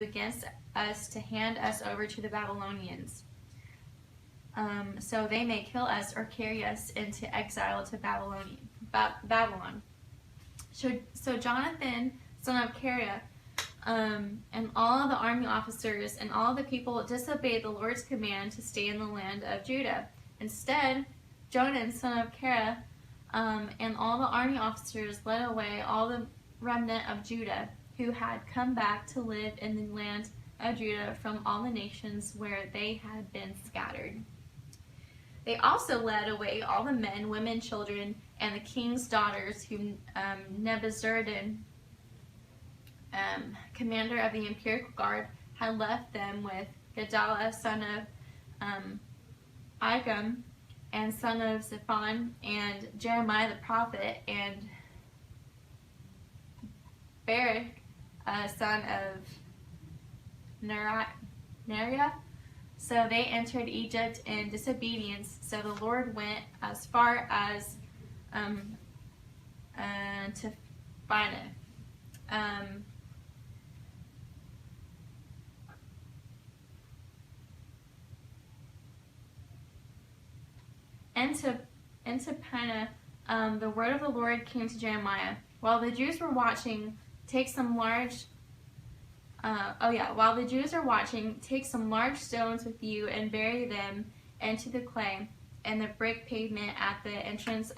against us to hand us over to the Babylonians, so they may kill us or carry us into exile to Babylon. So Jonathan, son of Kareah, and all the army officers and all the people disobeyed the Lord's command to stay in the land of Judah. Instead, Jonan, son of Kareah, and all the army officers led away all the remnant of Judah who had come back to live in the land of Judah from all the nations where they had been scattered. They also led away all the men, women, children, and the king's daughters whom Nebuzaradan, commander of the imperial guard, had left them with Gedaliah, son of Ahikam, and son of Shaphan, and Jeremiah the prophet, and Baruch, son of Neriah. So they entered Egypt in disobedience. So the Lord went as far as to Phina. Into Phina, the word of the Lord came to Jeremiah. While the Jews were watching, take some large stones with you and bury them into the clay and the brick pavement at the entrance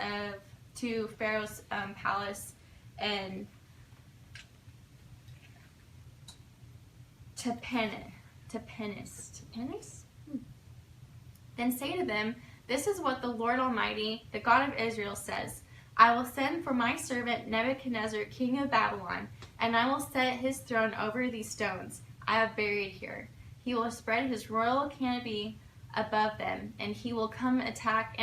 to Pharaoh's palace and Tapenes. Then say to them, this is what the Lord Almighty, the God of Israel, says. I will send for my servant Nebuchadnezzar, king of Babylon, and I will set his throne over these stones I have buried here. He will spread his royal canopy above them, and he will come attack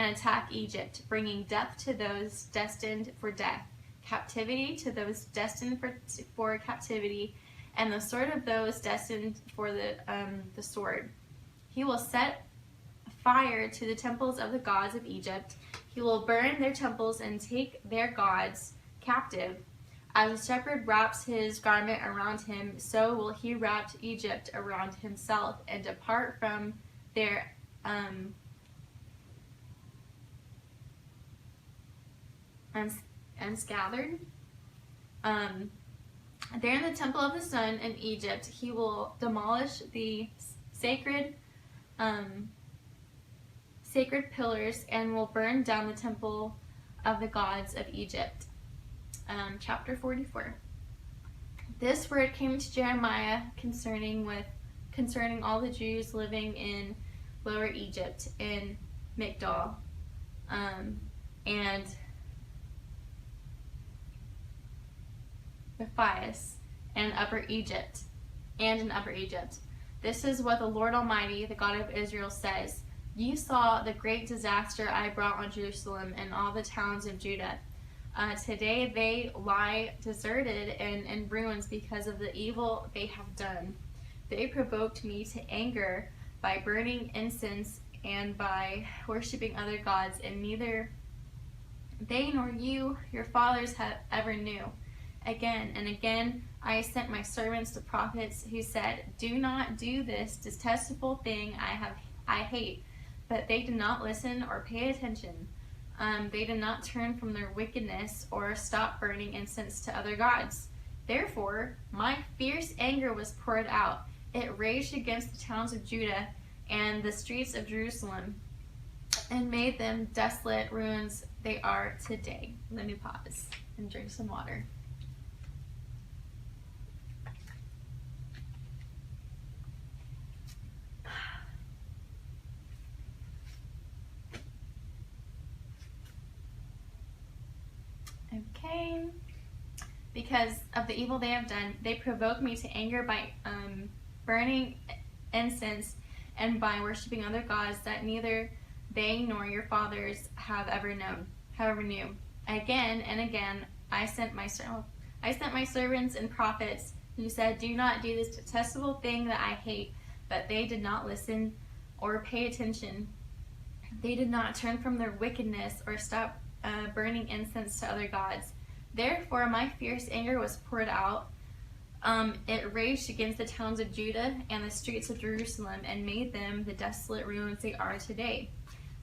Egypt, bringing death to those destined for death, captivity to those destined for captivity, and the sword of those destined for the sword. He will set fire to the temples of the gods of Egypt. He will burn their temples and take their gods captive. As a shepherd wraps his garment around him, so will he wrap Egypt around himself and depart from their unscattered. There in the temple of the sun in Egypt, he will demolish the sacred pillars and will burn down the temple of the gods of Egypt. Chapter 44. This word came to Jeremiah concerning all the Jews living in Lower Egypt, in Migdol, and Rephias, and Upper Egypt. This is what the Lord Almighty, the God of Israel, says. You saw the great disaster I brought on Jerusalem and all the towns of Judah. Today they lie deserted and in ruins because of the evil they have done. They provoked me to anger by burning incense and by worshiping other gods, and neither they nor you, your fathers, have ever knew. Again and again I sent my servants the prophets who said, do not do this detestable thing I hate. But they did not listen or pay attention. They did not turn from their wickedness or stop burning incense to other gods. Therefore, my fierce anger was poured out. It raged against the towns of Judah and the streets of Jerusalem and made them desolate ruins they are today. Let me pause and drink some water. Okay, because of the evil they have done, they provoked me to anger by burning incense and by worshiping other gods that neither they nor your fathers have ever knew. Again and again, I sent my servants and prophets who said, do not do this detestable thing that I hate, but they did not listen or pay attention. They did not turn from their wickedness or stop burning incense to other gods. Therefore my fierce anger was poured out It raged against the towns of Judah and the streets of Jerusalem and made them the desolate ruins they are today.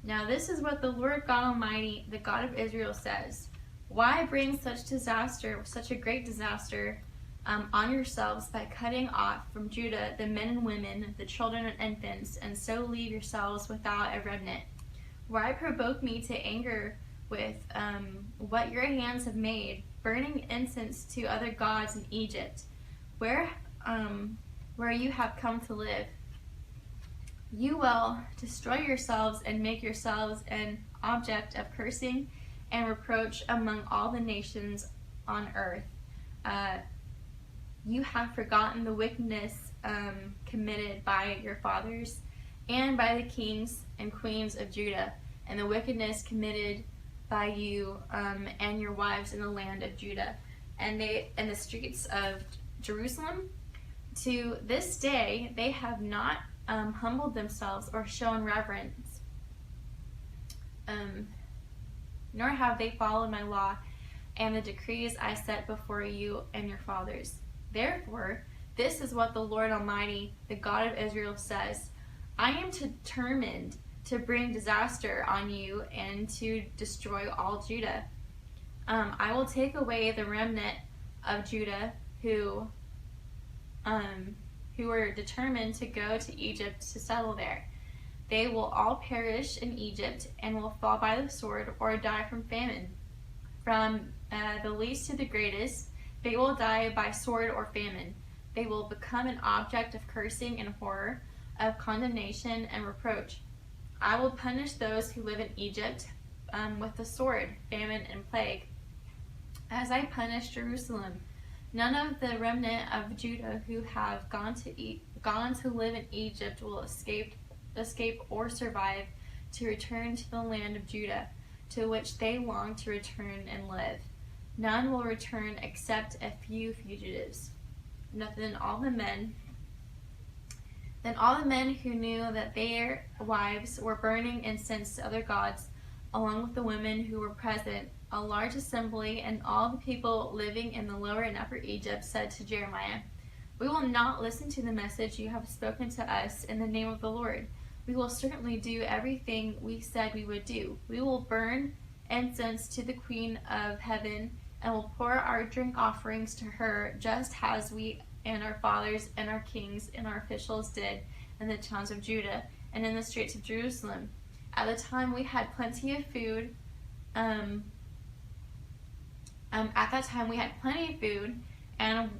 Now this is what the Lord God Almighty, the God of Israel, says. Why bring such disaster, such a great disaster, on yourselves by cutting off from Judah the men and women, the children and infants, and so leave yourselves without a remnant? Why provoke me to anger with what your hands have made, burning incense to other gods in Egypt, where you have come to live? You will destroy yourselves and make yourselves an object of cursing and reproach among all the nations on earth. You have forgotten the wickedness committed by your fathers and by the kings and queens of Judah, and the wickedness committed by you and your wives in the land of Judah, and in the streets of Jerusalem. To this day they have not humbled themselves or shown reverence, nor have they followed my law and the decrees I set before you and your fathers. Therefore, this is what the Lord Almighty, the God of Israel, says. I am determined to bring disaster on you and to destroy all Judah. I will take away the remnant of Judah who are determined to go to Egypt to settle there. They will all perish in Egypt and will fall by the sword or die from famine. From the least to the greatest, they will die by sword or famine. They will become an object of cursing and horror, of condemnation and reproach. I will punish those who live in Egypt with the sword, famine, and plague, as I punished Jerusalem. None of the remnant of Judah who have gone to live in Egypt will escape or survive to return to the land of Judah, to which they long to return and live. None will return except a few fugitives. Then all the men who knew that their wives were burning incense to other gods, along with the women who were present, a large assembly, and all the people living in the lower and upper Egypt, said to Jeremiah, We will not listen to the message you have spoken to us in the name of the Lord. We will certainly do everything we said we would do. We will burn incense to the Queen of Heaven and will pour our drink offerings to her, just as we and our fathers and our kings and our officials did in the towns of Judah and in the streets of Jerusalem. At the time we had plenty of food. At that time we had plenty of food and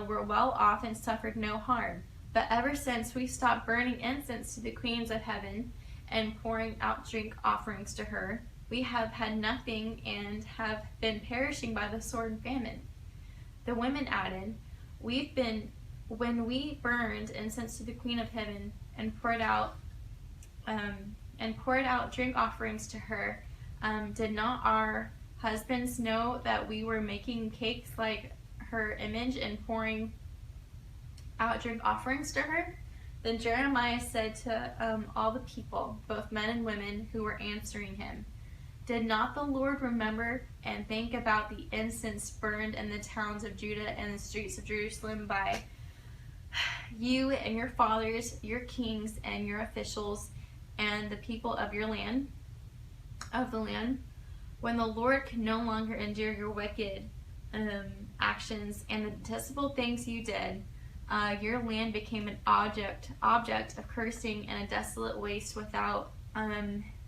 were well off and suffered no harm. But ever since we stopped burning incense to the queens of heaven and pouring out drink offerings to her, we have had nothing and have been perishing by the sword and famine. The women added, when we burned incense to the Queen of Heaven and poured out drink offerings to her, did not our husbands know that we were making cakes like her image and pouring out drink offerings to her? Then Jeremiah said to all the people, both men and women, who were answering him, Did not the Lord remember and think about the incense burned in the towns of Judah and the streets of Jerusalem by you and your fathers, your kings and your officials, and the people of your land, when the Lord could no longer endure your wicked actions and the detestable things you did? Your land became an object of cursing and a desolate waste without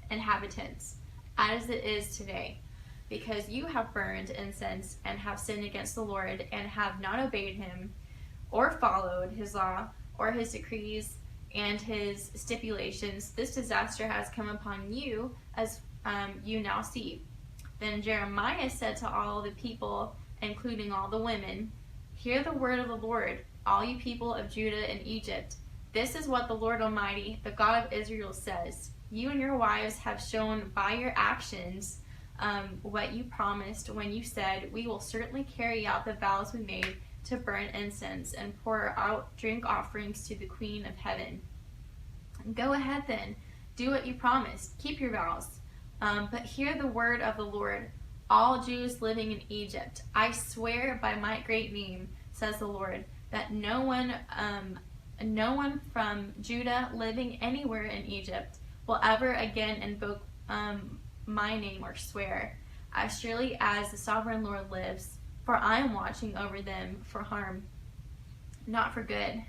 inhabitants, as it is today, because you have burned incense and have sinned against the Lord and have not obeyed him or followed his law or his decrees and his stipulations. This disaster has come upon you, as you now see. Then Jeremiah said to all the people, including all the women, Hear the word of the Lord, all you people of Judah and Egypt. This is what the Lord Almighty, the God of Israel, says. You and your wives have shown by your actions what you promised when you said, We will certainly carry out the vows we made to burn incense and pour out drink offerings to the Queen of Heaven. Go ahead then, do what you promised, keep your vows. But hear the word of the Lord, all Jews living in Egypt. I swear by my great name, says the Lord, that no one from Judah living anywhere in Egypt will ever again invoke my name or swear, as surely as the sovereign Lord lives, for I am watching over them for harm, not for good.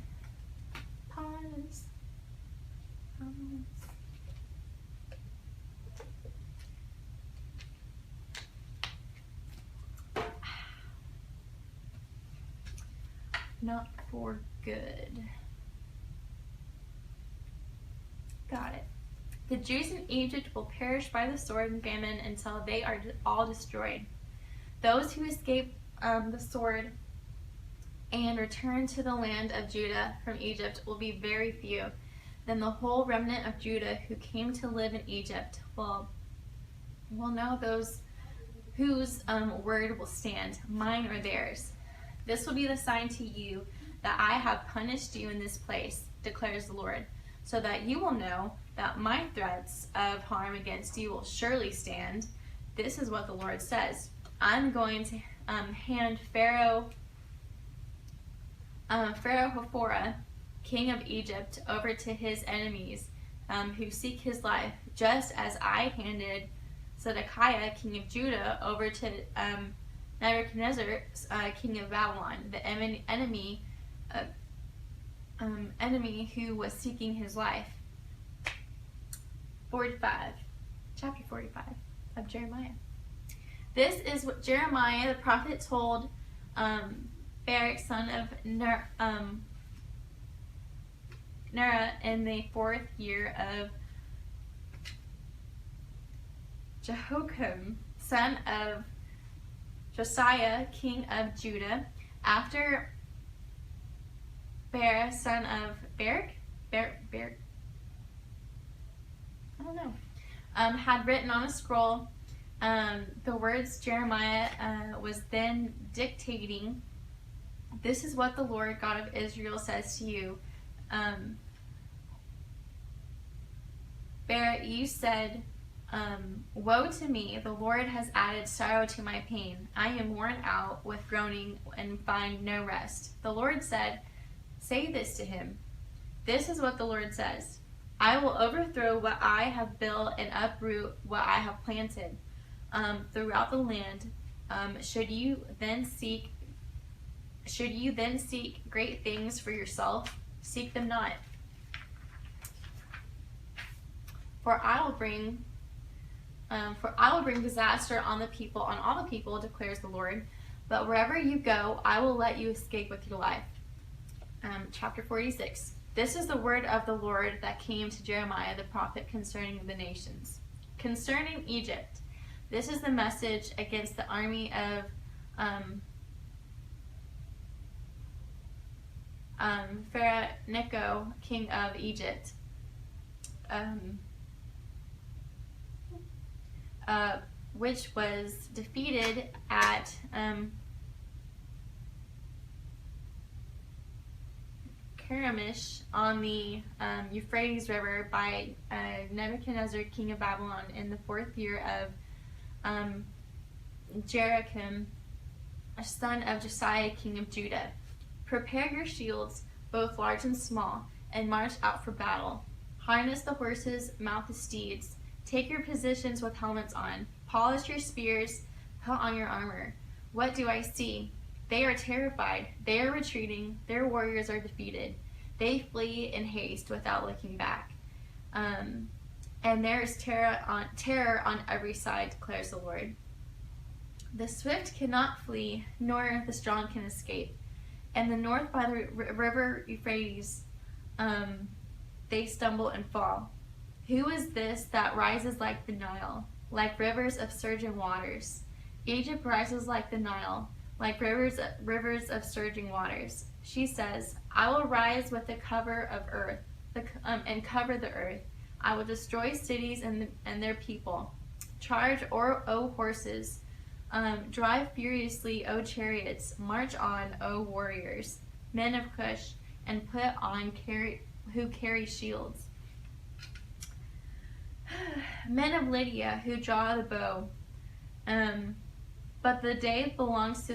Pause. Not for good. Got it. The Jews in Egypt will perish by the sword and famine until they are all destroyed. Those who escape the sword and return to the land of Judah from Egypt will be very few. Then the whole remnant of Judah who came to live in Egypt will know those whose word will stand, mine or theirs. This will be the sign to you that I have punished you in this place, declares the Lord, so that you will know that my threats of harm against you will surely stand. This is what the Lord says. I'm going to hand Pharaoh Hophora, king of Egypt, over to his enemies who seek his life, just as I handed Zedekiah, king of Judah, over to Nebuchadnezzar, king of Babylon, the enemy who was seeking his life. 45, chapter 45 of Jeremiah. This is what Jeremiah the prophet told Baruch, son of Neriah, in the 4th year of Jehoiakim, son of Josiah, king of Judah, after Baruch, son of Baruch, had written on a scroll the words Jeremiah was then dictating. This is what the Lord God of Israel says to you. Baruch, you said, woe to me, the Lord has added sorrow to my pain. I am worn out with groaning and find no rest. The Lord said, say this to him. This is what the Lord says. I will overthrow what I have built and uproot what I have planted throughout the land. Should you then seek great things for yourself? Seek them not. For I will bring disaster on all the people, declares the Lord. But wherever you go, I will let you escape with your life. Chapter 46. This is the word of the Lord that came to Jeremiah the prophet concerning the nations. Concerning Egypt, this is the message against the army of Pharaoh Necho, king of Egypt, which was defeated at Karamish on the Euphrates River by Nebuchadnezzar, king of Babylon, in the 4th year of Jehoiakim, son of Josiah, king of Judah. Prepare your shields, both large and small, and march out for battle. Harness the horses, mount the steeds. Take your positions with helmets on. Polish your spears, put on your armor. What do I see? They are terrified. They are retreating. Their warriors are defeated. They flee in haste without looking back. And there is terror on every side, declares the Lord. The swift cannot flee, nor the strong can escape. And the north by the river Euphrates, they stumble and fall. Who is this that rises like the Nile, like rivers of surging waters? Egypt rises like the Nile, like rivers of surging waters. She says, I will rise with the cover of earth, and cover the earth. I will destroy cities and their people. Charge, O horses. Drive furiously, O chariots. March on, O warriors. Men of Cush, and put on who carry shields. Men of Lydia, who draw the bow. But the day belongs to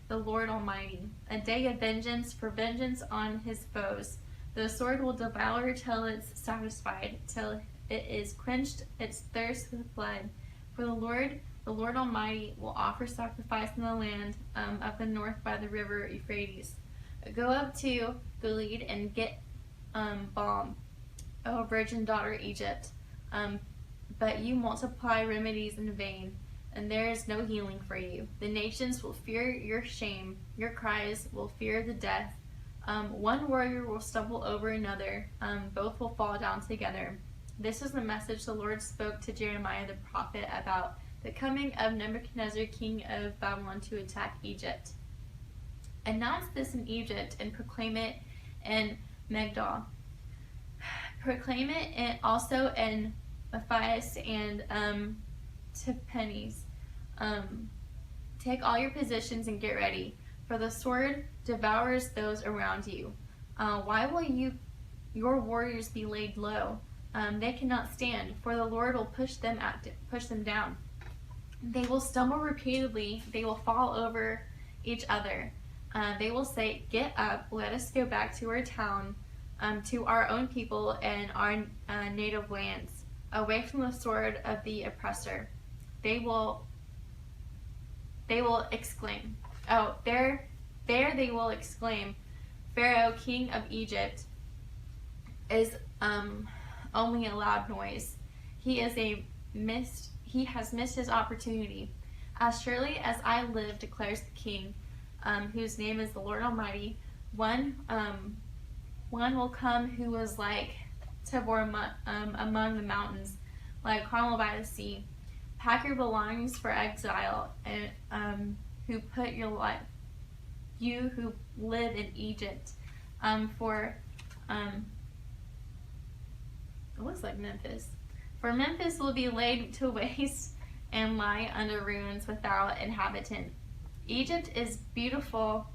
the Lord Almighty, a day of vengeance for vengeance on his foes. The sword will devour till it's satisfied, till it is quenched its thirst with blood. For the Lord Almighty, will offer sacrifice in the land of the north by the river Euphrates. Go up to Gilead and get balm, O virgin daughter Egypt. But you multiply remedies in vain, and there is no healing for you. The nations will fear your shame. Your cries will fear the death. One warrior will stumble over another. Both will fall down together. This is the message the Lord spoke to Jeremiah the prophet about the coming of Nebuchadnezzar, king of Babylon, to attack Egypt. Announce this in Egypt and proclaim it in Megiddo. Proclaim it also in Memphis and Tahpanhes. Take all your positions and get ready, for the sword devours those around you. Why will your warriors be laid low? They cannot stand, for the Lord will push them down. They will stumble repeatedly. They will fall over each other. They will say, "Get up, let us go back to our town, to our own people and our native lands, away from the sword of the oppressor." They will exclaim. Oh, there they will exclaim, "Pharaoh, king of Egypt, is only a loud noise. He has missed his opportunity. As surely as I live, declares the King, whose name is the Lord Almighty, one will come who is like Tabor among the mountains, like Carmel by the sea. Pack your belongings for exile, and you who live in Egypt, it looks like Memphis. For Memphis will be laid to waste and lie under ruins without inhabitant. Egypt is beautiful.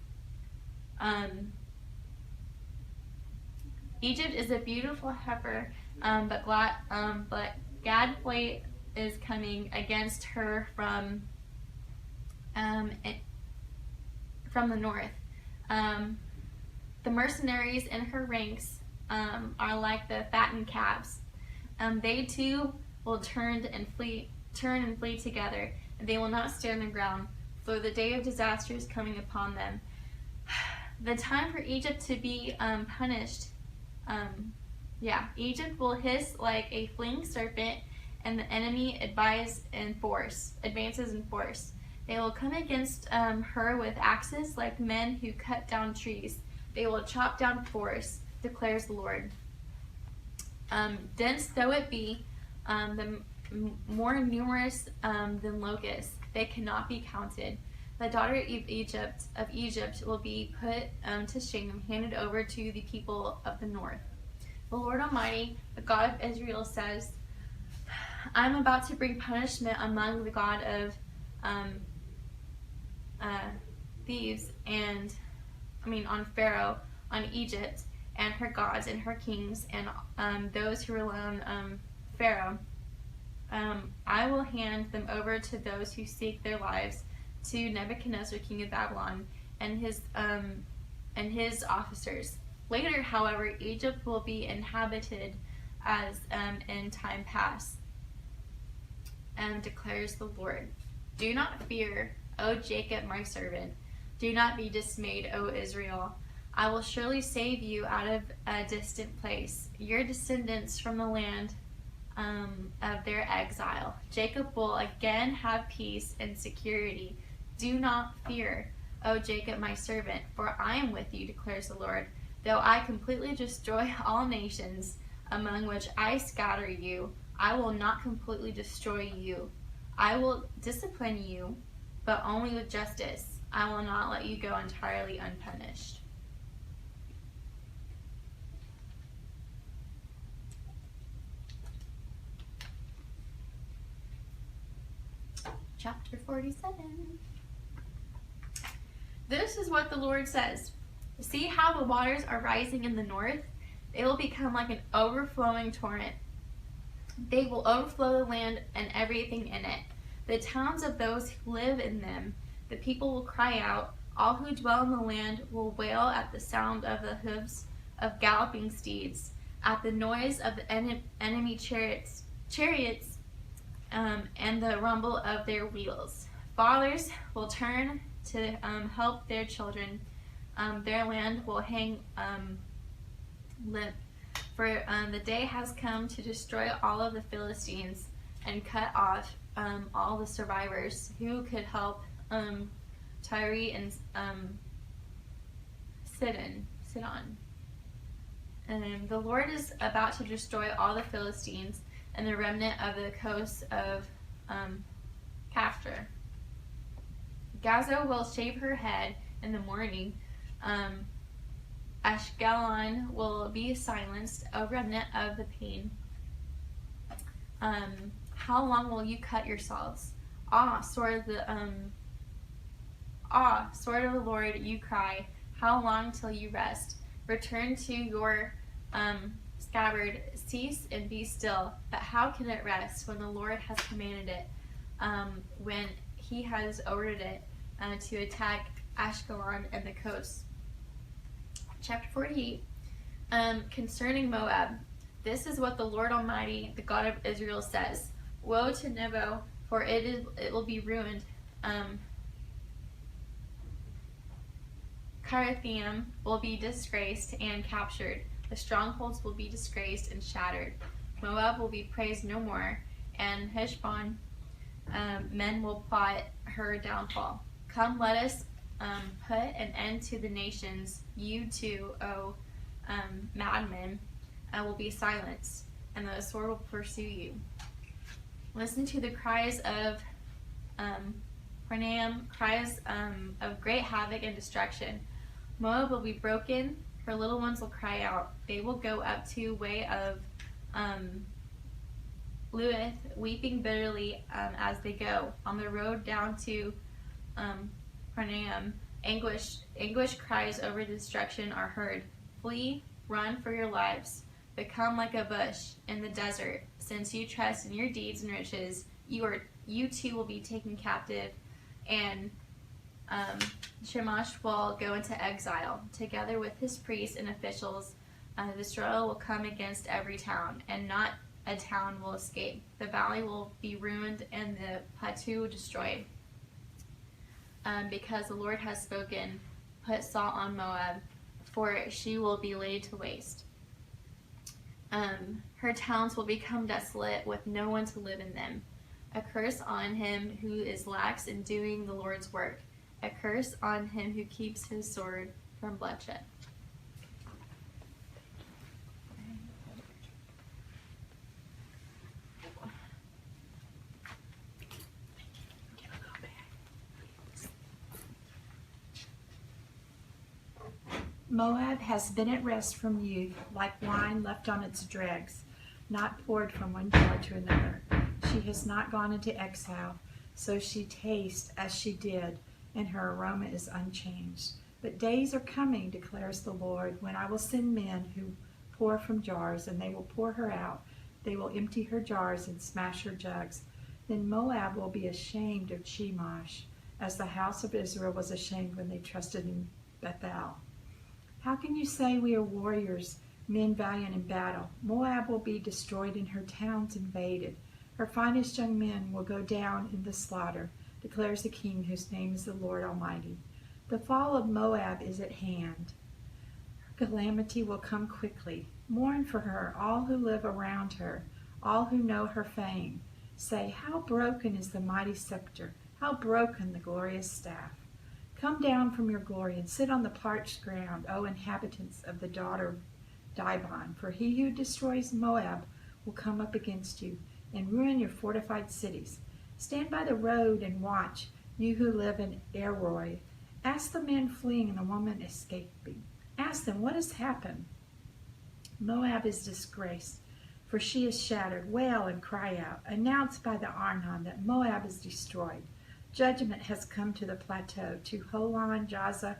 Egypt is a beautiful heifer, but Gadflight is coming against her from the north. The mercenaries in her ranks are like the fattened calves. They too will turn and flee together, and they will not stand their ground, for the day of disaster is coming upon them. The time for Egypt to be punished. Egypt will hiss like a fleeing serpent, and the enemy advances in force. They will come against her with axes like men who cut down trees. They will chop down forests, declares the Lord. Dense though it be, more numerous than locusts, they cannot be counted. The daughter of Egypt will be put to shame, handed over to the people of the north. The Lord Almighty, the God of Israel, says, I am about to bring punishment among the God of thieves on Pharaoh, on Egypt, and her gods and her kings, and those who rely on Pharaoh. I will hand them over to those who seek their lives, to Nebuchadnezzar, king of Babylon, and his officers. Later, however, Egypt will be inhabited as in time past, declares the Lord. Do not fear, O Jacob, my servant. Do not be dismayed, O Israel. I will surely save you out of a distant place, your descendants from the land of their exile. Jacob will again have peace and security. Do not fear, O Jacob, my servant, for I am with you, declares the Lord. Though I completely destroy all nations among which I scatter you, I will not completely destroy you. I will discipline you, but only with justice. I will not let you go entirely unpunished. Chapter 47. This is what the Lord says. See how the waters are rising in the north? They will become like an overflowing torrent. They will overflow the land and everything in it. the towns of those who live in them. The people will cry out. All who dwell in the land will wail at the sound of the hooves of galloping steeds, at the noise of the enemy chariots, and the rumble of their wheels. Fathers will turn to help their children. Their land will hang limp, for the day has come to destroy all of the Philistines and cut off all the survivors who could help Tyre and Sidon. The Lord is about to destroy all the Philistines and the remnant of the coast of Caphtor. Gaza will shave her head in the morning. Ashkelon will be silenced, a remnant of the pain. How long will you cut yourselves? Sword of the Lord, you cry. How long till you rest? Return to your scabbard, cease and be still. But how can it rest when the Lord has commanded it, when he has ordered it to attack Ashkelon and the coast? Chapter 48, concerning Moab. This is what the Lord Almighty, the God of Israel, says. Woe to Nebo, for it will be ruined. Kiriathaim will be disgraced and captured. The strongholds will be disgraced and shattered. Moab will be praised no more, and Heshbon men will plot her downfall. Come, let us put an end to the nations. You too, O madmen, will be silenced, and the sword will pursue you. Listen to the cries of Parnam, cries of great havoc and destruction. Moab will be broken, her little ones will cry out. They will go up to way of Luith, weeping bitterly as they go. On the road down to Parnam, anguish cries over destruction are heard. Flee, run for your lives. Become like a bush in the desert. Since you trust in your deeds and riches, you too will be taken captive, and Shamash will go into exile, together with his priests and officials. Destroy will come against every town, and not a town will escape. The valley will be ruined, and the plateau destroyed. Because the Lord has spoken, put salt on Moab, for she will be laid to waste. Her towns will become desolate, with no one to live in them. A curse on him who is lax in doing the Lord's work. A curse on him who keeps his sword from bloodshed. Moab has been at rest from youth, like wine left on its dregs, not poured from one jar to another. She has not gone into exile, so she tastes as she did, and her aroma is unchanged. But days are coming, declares the Lord, when I will send men who pour from jars, and they will pour her out. They will empty her jars and smash her jugs. Then Moab will be ashamed of Chemosh, as the house of Israel was ashamed when they trusted in Bethel. How can you say we are warriors, men valiant in battle? Moab will be destroyed and her towns invaded. Her finest young men will go down in the slaughter, declares the King whose name is the Lord Almighty. The fall of Moab is at hand. Her calamity will come quickly. Mourn for her, all who live around her, all who know her fame. Say, how broken is the mighty scepter, how broken the glorious staff. Come down from your glory and sit on the parched ground, O inhabitants of the daughter of Dibon, for he who destroys Moab will come up against you and ruin your fortified cities. Stand by the road and watch, you who live in Aroi. Ask the men fleeing and the woman escaping. Ask them, what has happened? Moab is disgraced, for she is shattered. Wail and cry out. Announce by the Arnon that Moab is destroyed. Judgment has come to the plateau, to Holon, Jaza,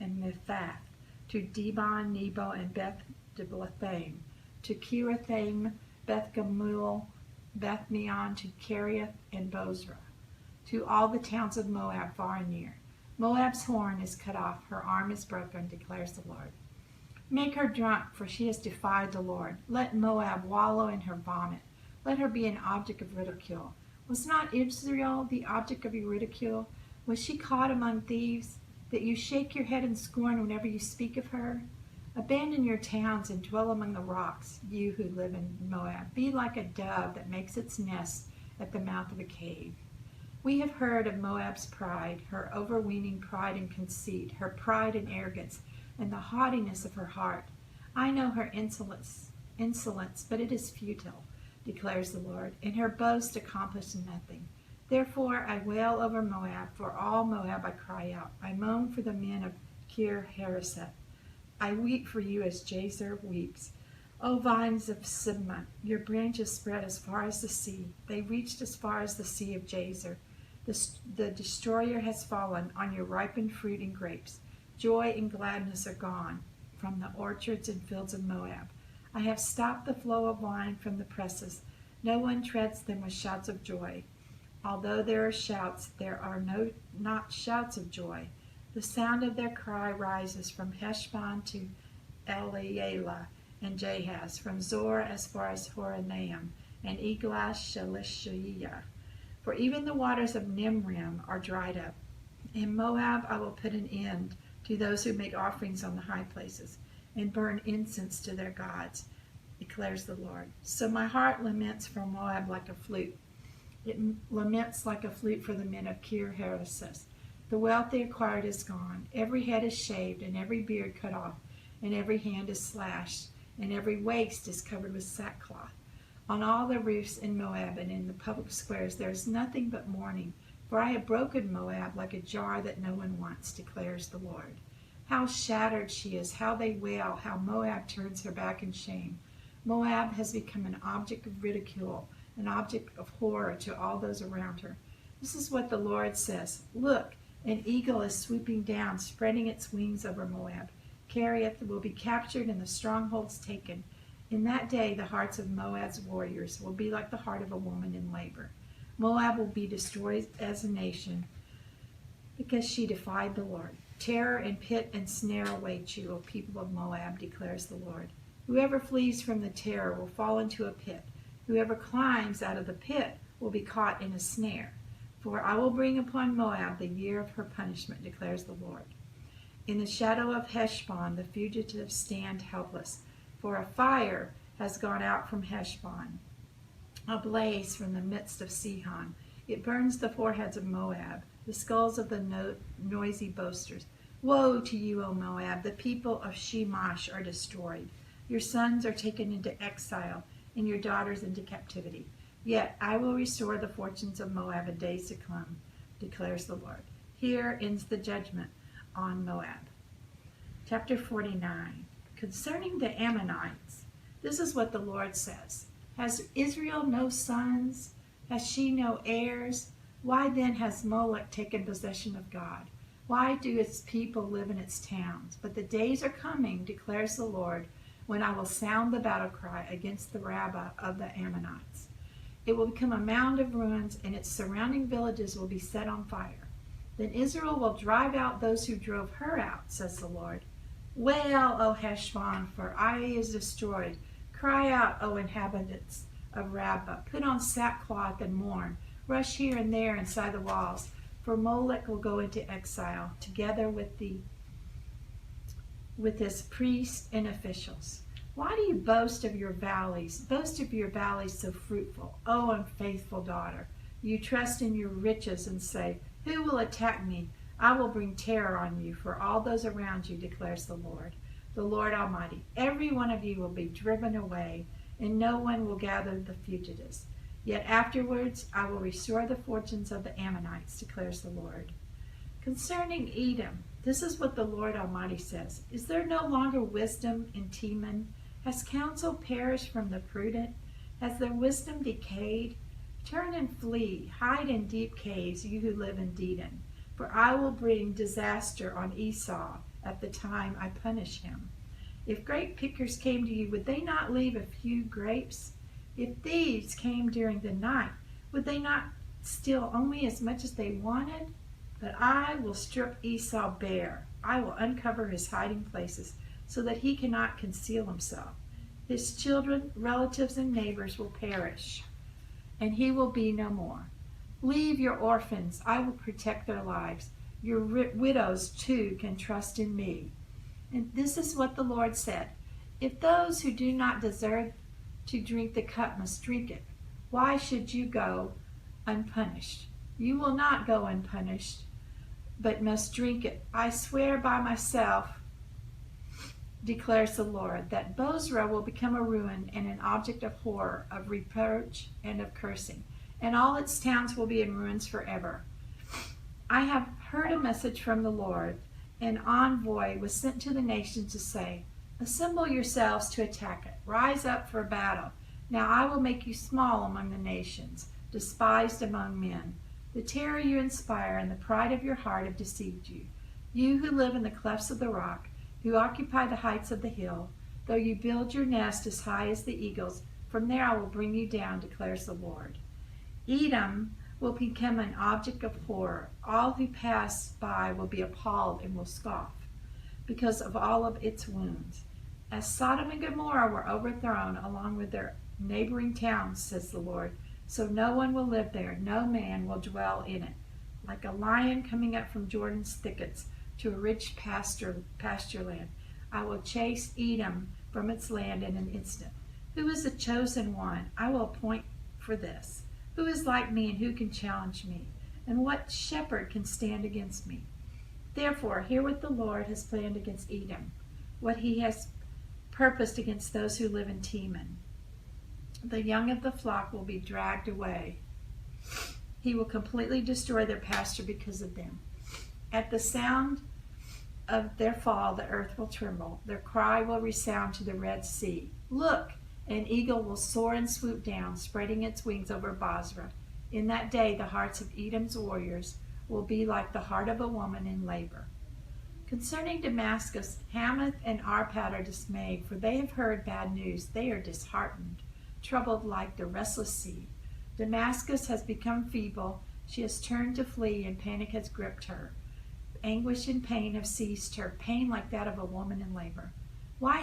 and Mephath, to Dibon, Nebo, and Beth Diblathaim, to Kiriathaim, Beth Gamul, Beth Meon, to Kiriath and Bozrah. to all the towns of Moab far and near. Moab's horn is cut off, her arm is broken, declares the Lord. Make her drunk, for she has defied the Lord. Let Moab wallow in her vomit. Let her be an object of ridicule. Was not Israel the object of your ridicule? Was she caught among thieves, that you shake your head in scorn whenever you speak of her? Abandon your towns and dwell among the rocks, you who live in Moab. Be like a dove that makes its nest at the mouth of a cave. We have heard of Moab's pride, her overweening pride and conceit, her pride and arrogance, and the haughtiness of her heart. I know her insolence, but it is futile, declares the Lord, and her boast accomplished nothing. Therefore I wail over Moab, for all Moab I cry out. I moan for the men of Kir Hareseth. I weep for you as Jazer weeps. O vines of Sibmah, your branches spread as far as the sea. They reached as far as the sea of Jazer. The destroyer has fallen on your ripened fruit and grapes. Joy and gladness are gone from the orchards and fields of Moab. I have stopped the flow of wine from the presses. No one treads them with shouts of joy. Although there are shouts, there are not shouts of joy. The sound of their cry rises from Heshbon to Elealeh and Jahaz, from Zor as far as Horonaim and Eglath-Shelishiyah. For even the waters of Nimrim are dried up. In Moab I will put an end to those who make offerings on the high places and burn incense to their gods, declares the Lord. So my heart laments for Moab like a flute. It laments like a flute for the men of Kir Hareseth. The wealth they acquired is gone. Every head is shaved, and every beard cut off, and every hand is slashed, and every waist is covered with sackcloth. On all the roofs in Moab and in the public squares there is nothing but mourning, for I have broken Moab like a jar that no one wants, declares the Lord. How shattered she is, how they wail, how Moab turns her back in shame. Moab has become an object of ridicule, an object of horror to all those around her. This is what the Lord says. Look, an eagle is swooping down, spreading its wings over Moab. Kerioth will be captured and the strongholds taken. In that day, the hearts of Moab's warriors will be like the heart of a woman in labor. Moab will be destroyed as a nation because she defied the Lord. Terror and pit and snare await you, O people of Moab, declares the Lord. Whoever flees from the terror will fall into a pit. Whoever climbs out of the pit will be caught in a snare. For I will bring upon Moab the year of her punishment, declares the Lord. In the shadow of Heshbon, the fugitives stand helpless. For a fire has gone out from Heshbon, a blaze from the midst of Sihon. It burns the foreheads of Moab, the skulls of the noisy boasters. Woe to you, O Moab! The people of Shemash are destroyed. Your sons are taken into exile, and your daughters into captivity. Yet I will restore the fortunes of Moab in days to come, declares the Lord. Here ends the judgment on Moab. Chapter 49. Concerning the Ammonites, this is what the Lord says. Has Israel no sons? Has she no heirs? Why then has Moloch taken possession of God? Why do its people live in its towns? But the days are coming, declares the Lord, when I will sound the battle cry against the Rabbah of the Ammonites. It will become a mound of ruins, and its surrounding villages will be set on fire. Then Israel will drive out those who drove her out, says the Lord. Wail, O Heshbon, for Ai is destroyed. Cry out, O inhabitants of Rabbah. Put on sackcloth and mourn. Rush here and there inside the walls, for Molech will go into exile, together with his priests and officials. Why do you boast of your valleys? Boast of your valleys so fruitful, O unfaithful daughter. You trust in your riches and say, who will attack me? I will bring terror on you for all those around you, declares the Lord Almighty. Every one of you will be driven away, and no one will gather the fugitives. Yet afterwards I will restore the fortunes of the Ammonites, declares the Lord. Concerning Edom, this is what the Lord Almighty says. Is there no longer wisdom in Teman? Has counsel perished from the prudent? Has their wisdom decayed? Turn and flee, hide in deep caves, you who live in Dedan. For I will bring disaster on Esau at the time I punish him. If grape pickers came to you, would they not leave a few grapes? If thieves came during the night, would they not steal only as much as they wanted, but I will strip Esau bare. I will uncover his hiding places so that he cannot conceal himself. His children, relatives, and neighbors will perish, and he will be no more. Leave your orphans. I will protect their lives. Your widows, too, can trust in me. And this is what the Lord said. If those who do not deserve to drink the cup must drink it, why should you go unpunished? You will not go unpunished, but must drink it. I swear by myself, declares the Lord, that Bozrah will become a ruin and an object of horror, of reproach, and of cursing, and all its towns will be in ruins forever. I have heard a message from the Lord. An envoy was sent to the nations to say, assemble yourselves to attack it. Rise up for battle. Now I will make you small among the nations, despised among men. The terror you inspire and the pride of your heart have deceived you. You who live in the clefts of the rock, who occupy the heights of the hill, though you build your nest as high as the eagles, from there I will bring you down, declares the Lord. Edom will become an object of horror. All who pass by will be appalled and will scoff because of all of its wounds. As Sodom and Gomorrah were overthrown along with their neighboring towns, says the Lord, so no one will live there, no man will dwell in it. Like a lion coming up from Jordan's thickets to a rich pasture land, I will chase Edom from its land in an instant. Who is the chosen one? I will appoint for this. Who is like me and who can challenge me? And what shepherd can stand against me? Therefore, hear what the Lord has planned against Edom, what he has purposed against those who live in Teman. The young of the flock will be dragged away. He will completely destroy their pasture because of them. At the sound of their fall, the earth will tremble. Their cry will resound to the Red Sea. Look, an eagle will soar and swoop down, spreading its wings over Bozrah. In that day, the hearts of Edom's warriors will be like the heart of a woman in labor. Concerning Damascus, Hamath and Arpad are dismayed, for they have heard bad news. They are disheartened, troubled like the restless sea. Damascus has become feeble. She has turned to flee, and panic has gripped her. Anguish and pain have seized her, pain like that of a woman in labor. Why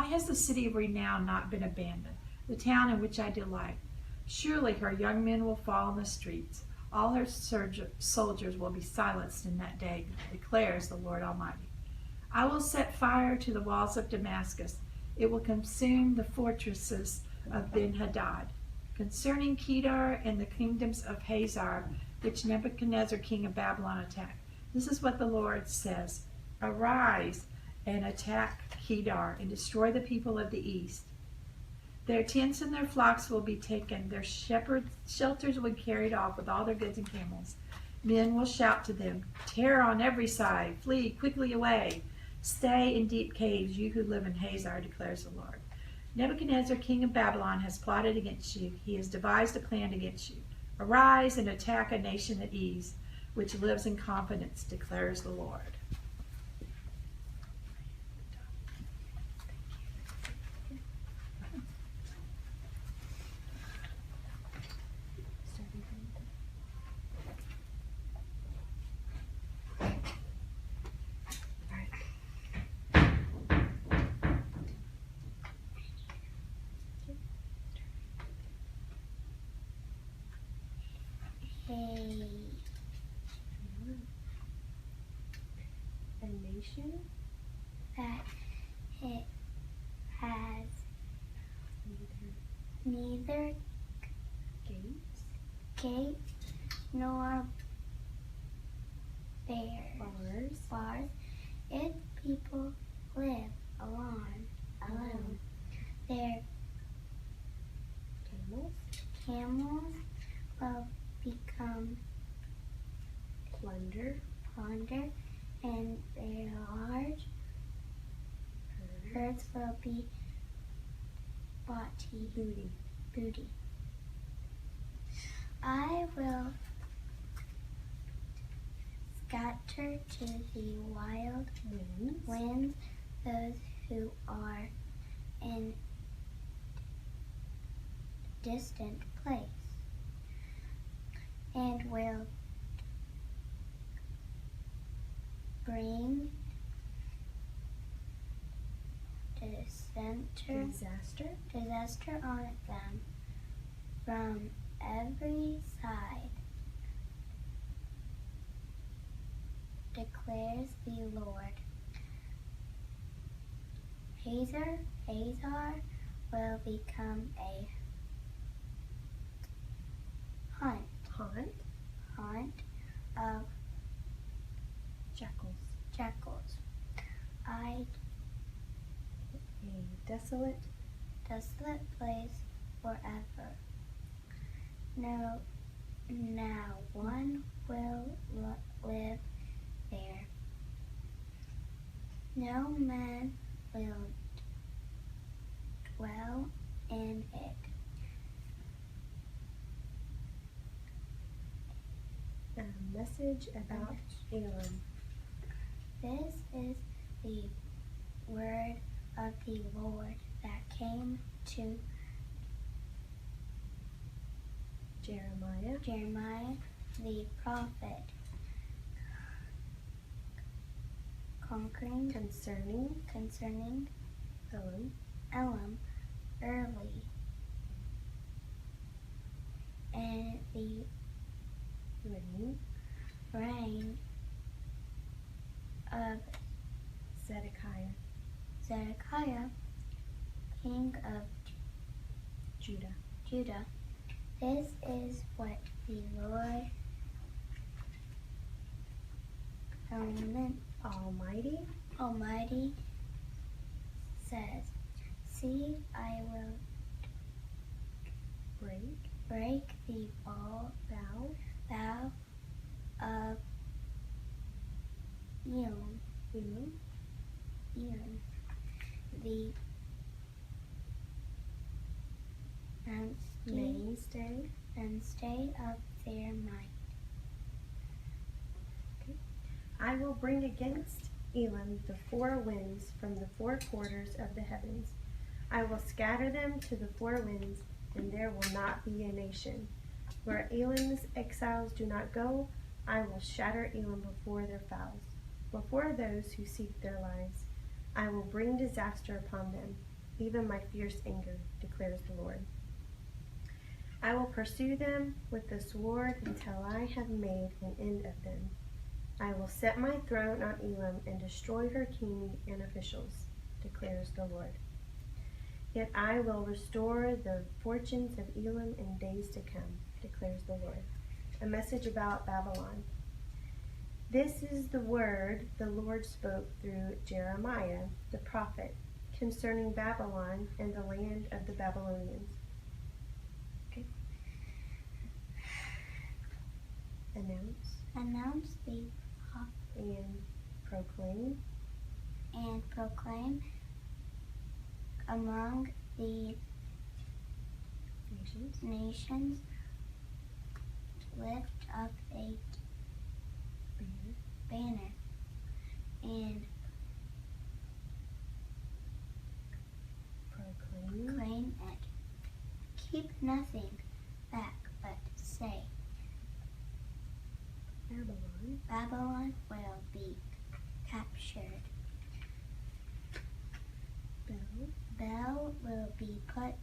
has the city of renown not been abandoned, the town in which I delight? Surely her young men will fall in the streets. All her soldiers will be silenced in that day, declares the Lord Almighty. I will set fire to the walls of Damascus. It will consume the fortresses of Ben-Hadad. Concerning Kedar and the kingdoms of Hazar, which Nebuchadnezzar, king of Babylon, attacked, this is what the Lord says. Arise and attack Kedar and destroy the people of the east. Their tents and their flocks will be taken. Their shelters will be carried off with all their goods and camels. Men will shout to them, terror on every side, flee quickly away. Stay in deep caves, you who live in Hazar, declares the Lord. Nebuchadnezzar, king of Babylon, has plotted against you. He has devised a plan against you. Arise and attack a nation at ease, which lives in confidence, declares the Lord. A nation that it has neither gate nor bars. Its people live alone. Their camels will become plunder, and their large herds will be booty. I will scatter to the wild winds those who are in distant place. and will bring disaster on them from every side, declares the Lord. Hazor will become a haunt of jackals. A desolate place forever. No, now one will live there. No man will dwell in it. A message about Elam. This is the word of the Lord that came to Jeremiah the prophet concerning Elam early, and the reign of Zedekiah, king of Judah. This is what the Lord Almighty says. See, I will break the bow of Elam, the mainstay of their might. I will bring against Elam the four winds from the four quarters of the heavens. I will scatter them to the four winds, and there will not be a nation. Where Elam's exiles do not go, I will shatter Elam before their foes, before those who seek their lives. I will bring disaster upon them, even my fierce anger, declares the Lord. I will pursue them with the sword until I have made an end of them. I will set my throne on Elam and destroy her king and officials, declares the Lord. Yet I will restore the fortunes of Elam in days to come, declares the Lord. A message about Babylon. This is the word the Lord spoke through Jeremiah the prophet concerning Babylon and the land of the Babylonians. Okay. Announce the and proclaim among the nations, lift up a banner and proclaim it. Keep nothing back, but say, Babylon will be captured. Bel will be put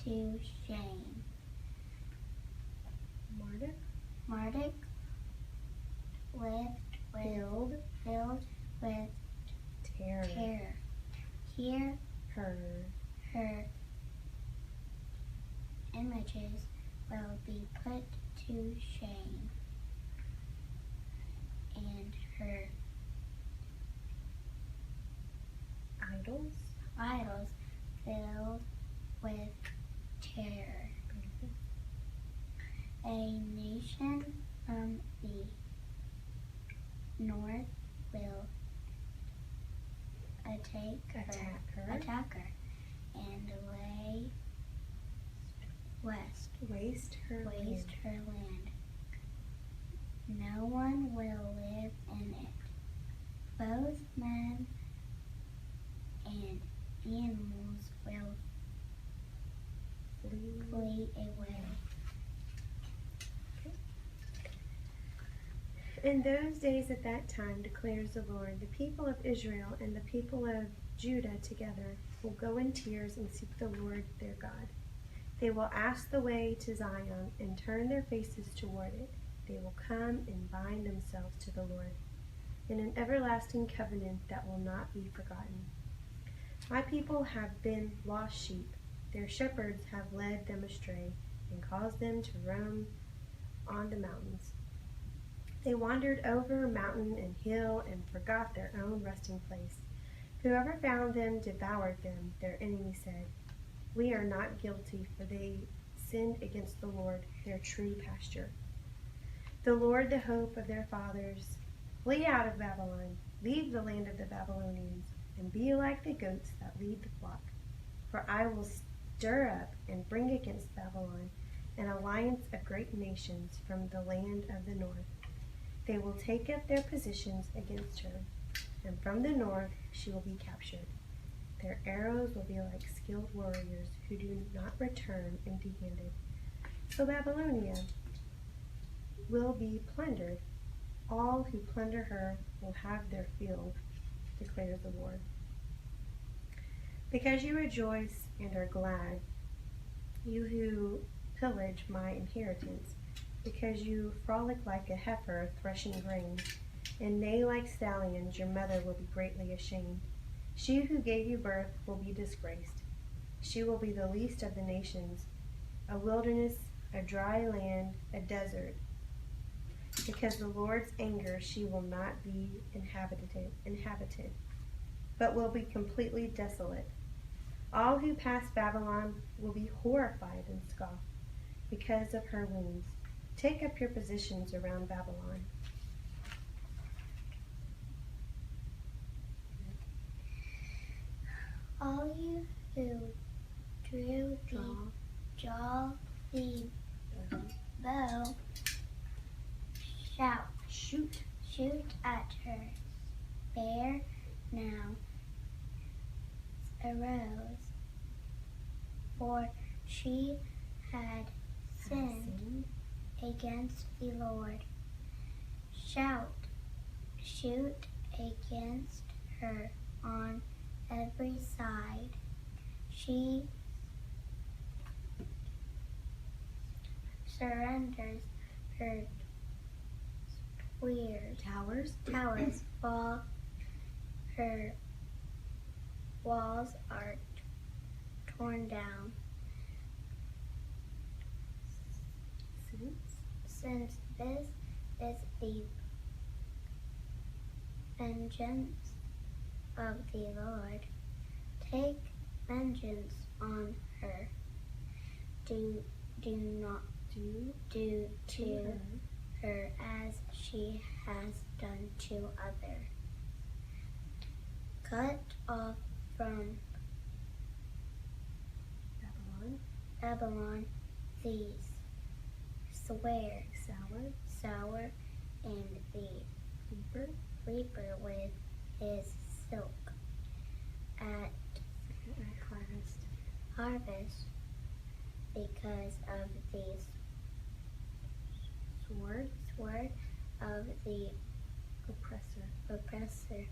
to shame. Marduk filled with terror. Here her images will be put to shame, and her idols filled with terror. A nation from the north will attack her, and lay waste her land. No one will live in it. Both men and animals will flee away. In those days at that time, declares the Lord, the people of Israel and the people of Judah together will go in tears and seek the Lord their God. They will ask the way to Zion and turn their faces toward it. They will come and bind themselves to the Lord in an everlasting covenant that will not be forgotten. My people have been lost sheep. Their shepherds have led them astray and caused them to roam on the mountains. They wandered over mountain and hill and forgot their own resting place. Whoever found them devoured them, their enemy said. We are not guilty, for they sinned against the Lord, their true pasture. The Lord, the hope of their fathers, flee out of Babylon, leave the land of the Babylonians, and be like the goats that lead the flock. For I will stir up and bring against Babylon an alliance of great nations from the land of the north. They will take up their positions against her, and from the north she will be captured. Their arrows will be like skilled warriors who do not return empty-handed. So Babylonia will be plundered. All who plunder her will have their fill, declares the Lord. Because you rejoice and are glad, you who pillage my inheritance, because you frolic like a heifer threshing grain, and neigh like stallions, your mother will be greatly ashamed. She who gave you birth will be disgraced. She will be the least of the nations, a wilderness, a dry land, a desert. Because the Lord's anger, she will not be inhabited, but will be completely desolate. All who pass Babylon will be horrified and scoff because of her wounds. Take up your positions around Babylon. All you who draw the bow, shoot at her. Spare now arrows, for she had sinned against the Lord. Shoot against her on every side. She surrenders her towers fall. Her walls are torn down. Since this is the vengeance of the Lord, take vengeance on her. Do not do to her as she has done to others. Cut off from Babylon these sour and the reaper with his silk at harvest because of the sword of the oppressor.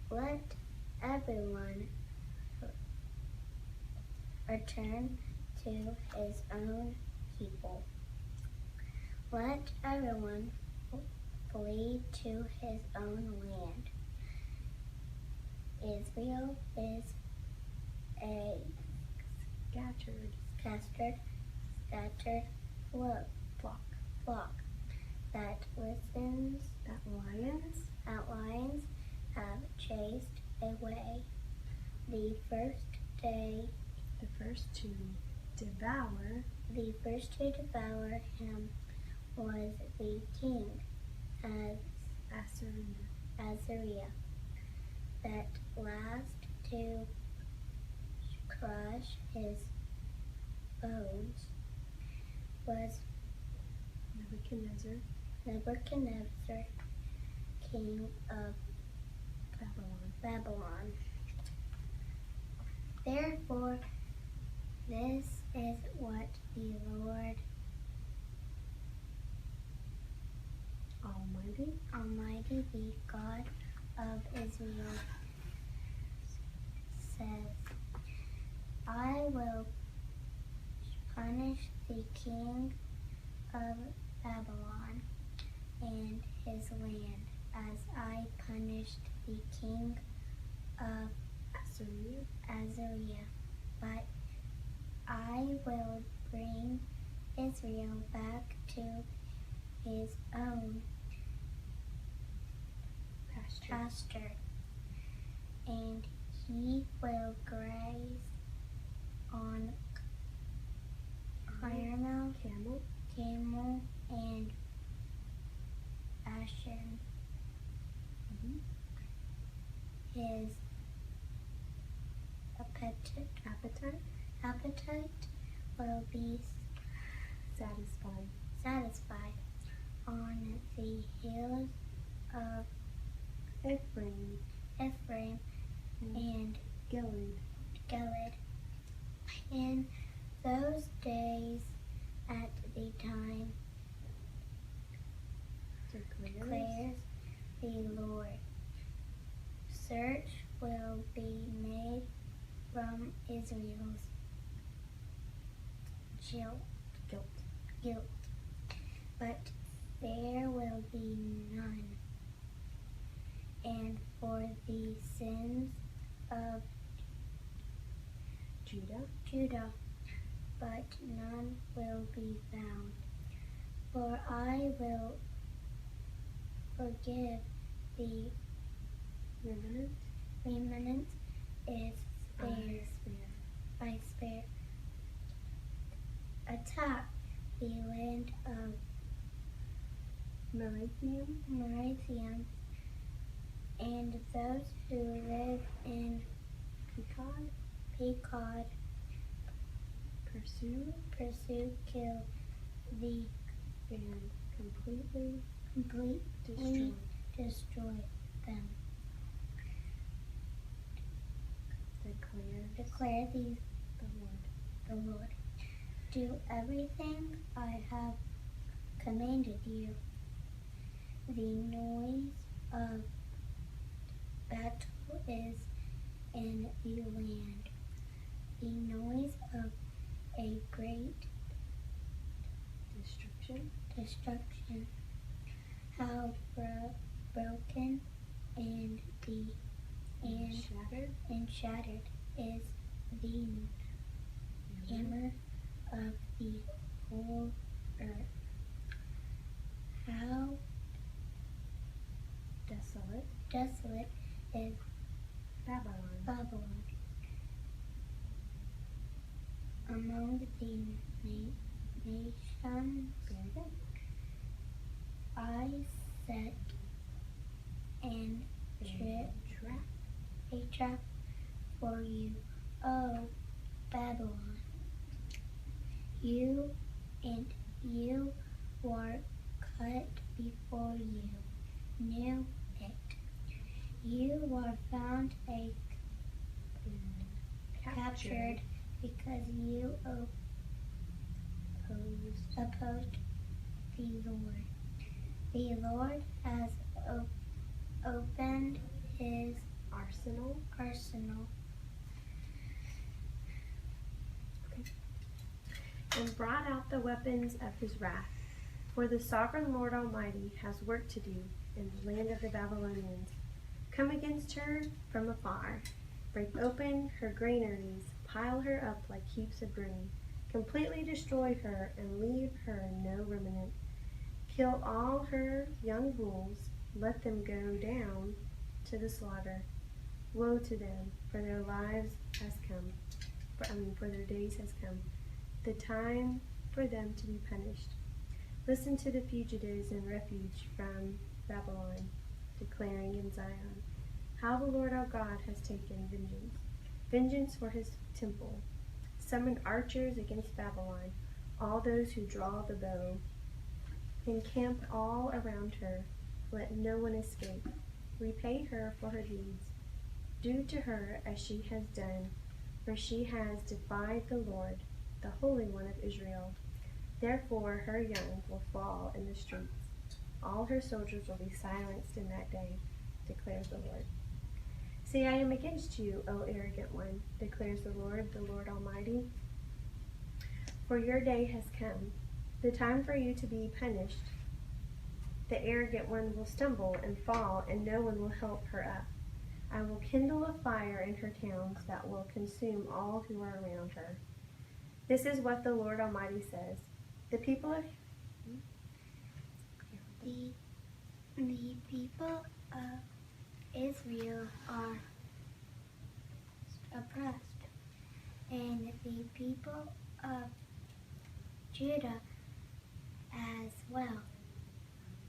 Let everyone return to his own people. Let everyone flee to his own land. Israel is a scattered flock that lions have chased away. The first to devour him was the king Assyria. That last to crush his bones was Nebuchadnezzar, king of Babylon. Therefore, this is what the Lord Almighty Almighty, the God of Israel, says, I will punish the king of Babylon and his land as I punished the king of Assyria, but I will bring Israel back to his own pasture, and he will graze on Carmel, Camel, and Bashan. His appetite will be satisfied on the hills of Ephraim and Gilead. In those days, at the time, declares the Lord, search will be made from Israel's guilt, but there will be none. And for the sins of Judah, but none will be found. For I will forgive the remnant I spare. Attack the land of Merathium, and those who live in Pekod, pursue, kill and completely destroy them. Declare the Lord. Do everything I have commanded you. The noise of battle is in the land, the noise of a great destruction. How broken and shattered is the hammer of the whole earth. How desolate is Babylon among the nations. I set and a trap for you, O Babylon. You were cut before you knew it. You were found captured because you opposed the Lord. The Lord has opened his arsenal and brought out the weapons of his wrath. For the sovereign Lord Almighty has work to do in the land of the Babylonians. Come against her from afar, break open her granaries, pile her up like heaps of grain, completely destroy her and leave her no remnant. Kill all her young bulls, let them go down to the slaughter. Woe to them, for their lives has come. For their days has come, the time for them to be punished. Listen to the fugitives in refuge from Babylon, declaring in Zion, how the Lord our God has taken vengeance for his temple. Summon archers against Babylon, all those who draw the bow. Encamp all around her, let no one escape. Repay her for her deeds. Do to her as she has done, for she has defied the Lord, the Holy One of Israel. Therefore her young will fall in the streets, All her soldiers will be silenced in that day, declares the Lord. See, I am against you, O arrogant one, declares the Lord Almighty. For your day has come, the time for you to be punished. The arrogant one will stumble and fall, and no one will help her up. I will kindle a fire in her towns that will consume all who are around her. This is what the Lord Almighty says. The people of The people of Israel are oppressed, and the people of Judah as well.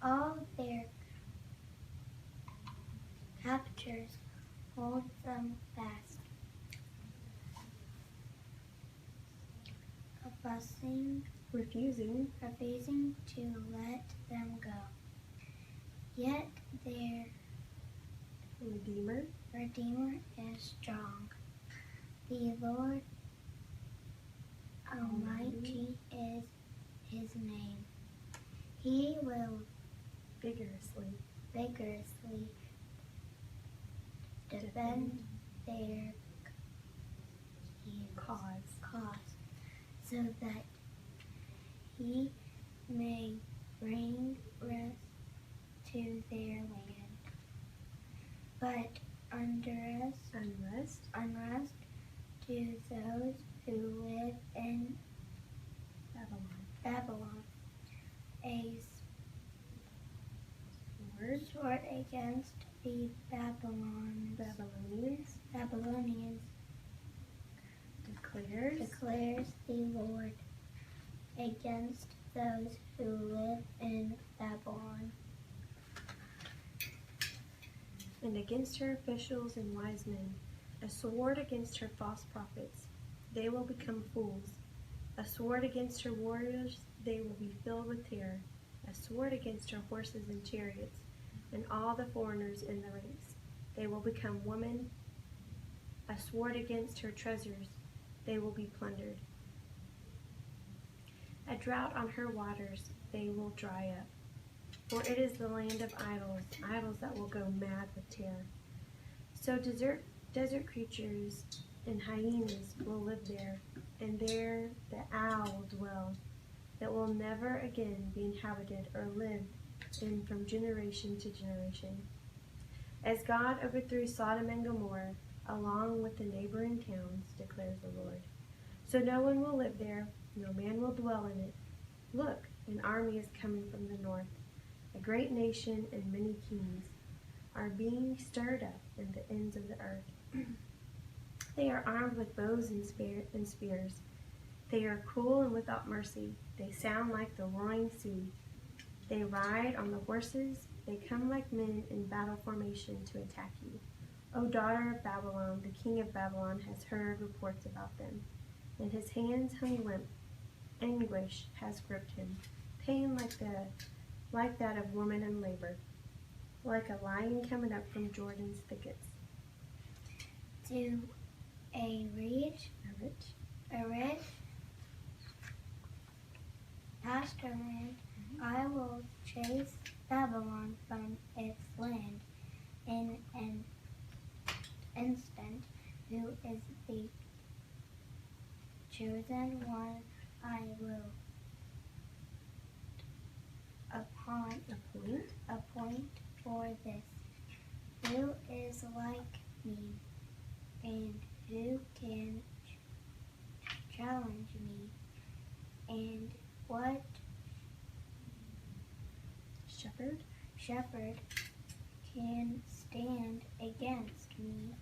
All their captors hold them fast, refusing to let them go. Yet their Redeemer is strong. The Lord Almighty is his name. He will vigorously defend their cause, so that he may bring rest to their land. But unrest to those who live in Babylon. A sword against the Babylonians declares the Lord, against those who live in Babylon. and against her officials and wise men, a sword against her false prophets. They will become fools. A sword against her warriors, they will be filled with terror. A sword against her horses and chariots, and all the foreigners in the ranks. They will become women. A sword against her treasures, they will be plundered. A drought on her waters, they will dry up. For it is the land of idols that will go mad with terror. So desert creatures and hyenas will live there, and there the owl will dwell, that will never again be inhabited or lived in from generation to generation. As God overthrew Sodom and Gomorrah, along with the neighboring towns, declares the Lord. So no one will live there, no man will dwell in it. Look, an army is coming from the north. A great nation and many kings are being stirred up in the ends of the earth. They are armed with bows and spears. They are cruel and without mercy. They sound like the roaring sea. They ride on the horses. They come like men in battle formation to attack you. O daughter of Babylon, the king of Babylon has heard reports about them, and his hands hung limp. Anguish has gripped him, pain like that of woman in labor, like a lion coming up from Jordan's thickets. To a rich pasture I will chase Babylon from its land in an instant. Who is the chosen one I will appoint for this? Who is like me, and who can challenge me? And what shepherd can stand against me?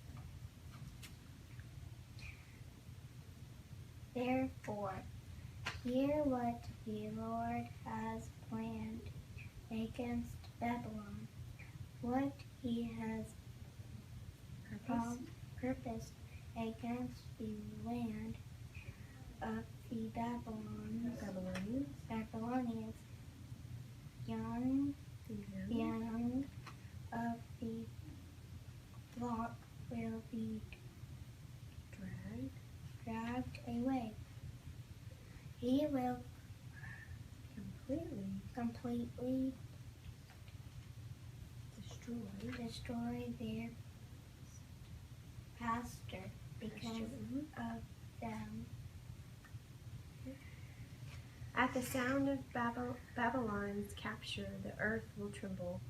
Therefore, hear what the Lord has planned against Babylon, what he has purposed against the land of the Babylonians. Young of the flock will be dragged away. He will completely destroy their pasture because of them. At the sound of Babylon's capture, the earth will tremble.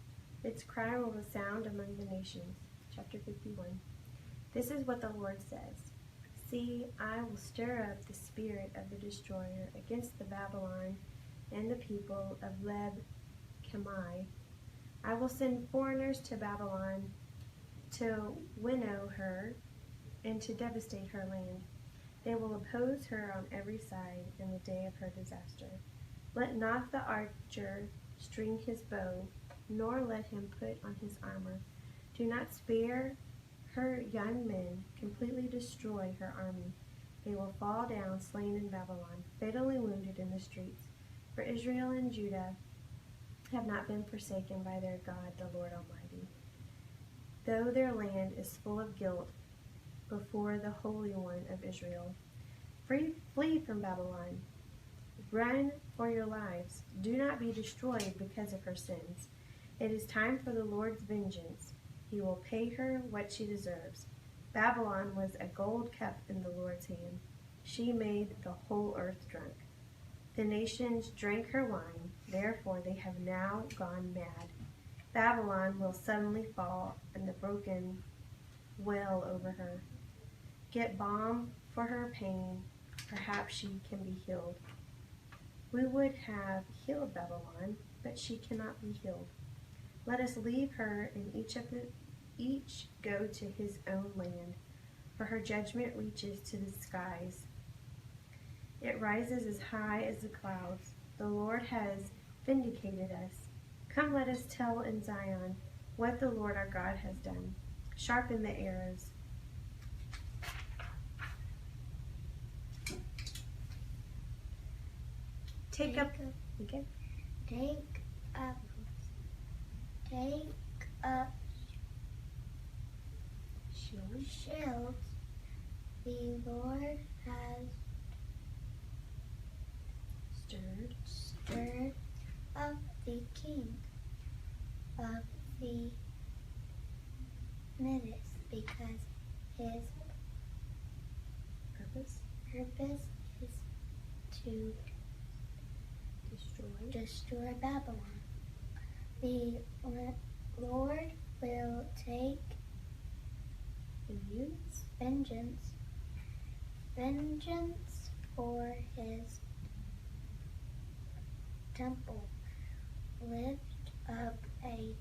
Its cry will resound among the nations. Chapter 51. This is what the Lord says. See, I will stir up the spirit of the destroyer against the Babylon and the people of Leb Kamai. I will send foreigners to Babylon to winnow her and to devastate her land. They will oppose her on every side in the day of her disaster. Let not the archer string his bow, nor let him put on his armor. Do not spare her young men, completely destroy her army. They will fall down slain in Babylon, fatally wounded in the streets. For Israel and Judah have not been forsaken by their God, the Lord Almighty. Though their land is full of guilt before the Holy One of Israel. Flee from Babylon. Run for your lives. Do not be destroyed because of her sins. It is time for the Lord's vengeance. He will pay her what she deserves. Babylon was a gold cup in the Lord's hand. She made the whole earth drunk. The nations drank her wine, therefore they have now gone mad. Babylon will suddenly fall, and the broken wail over her. Get balm for her pain, perhaps she can be healed. We would have healed Babylon, but she cannot be healed. Let us leave her, and each go to his own land, for her judgment reaches to the skies. It rises as high as the clouds. The Lord has vindicated us. Come, let us tell in Zion what the Lord our God has done. Sharpen the arrows. Take up shields. The Lord has stirred up the king of the Medes, because his purpose is to destroy Babylon. The Lord will take vengeance for his temple. Lift up a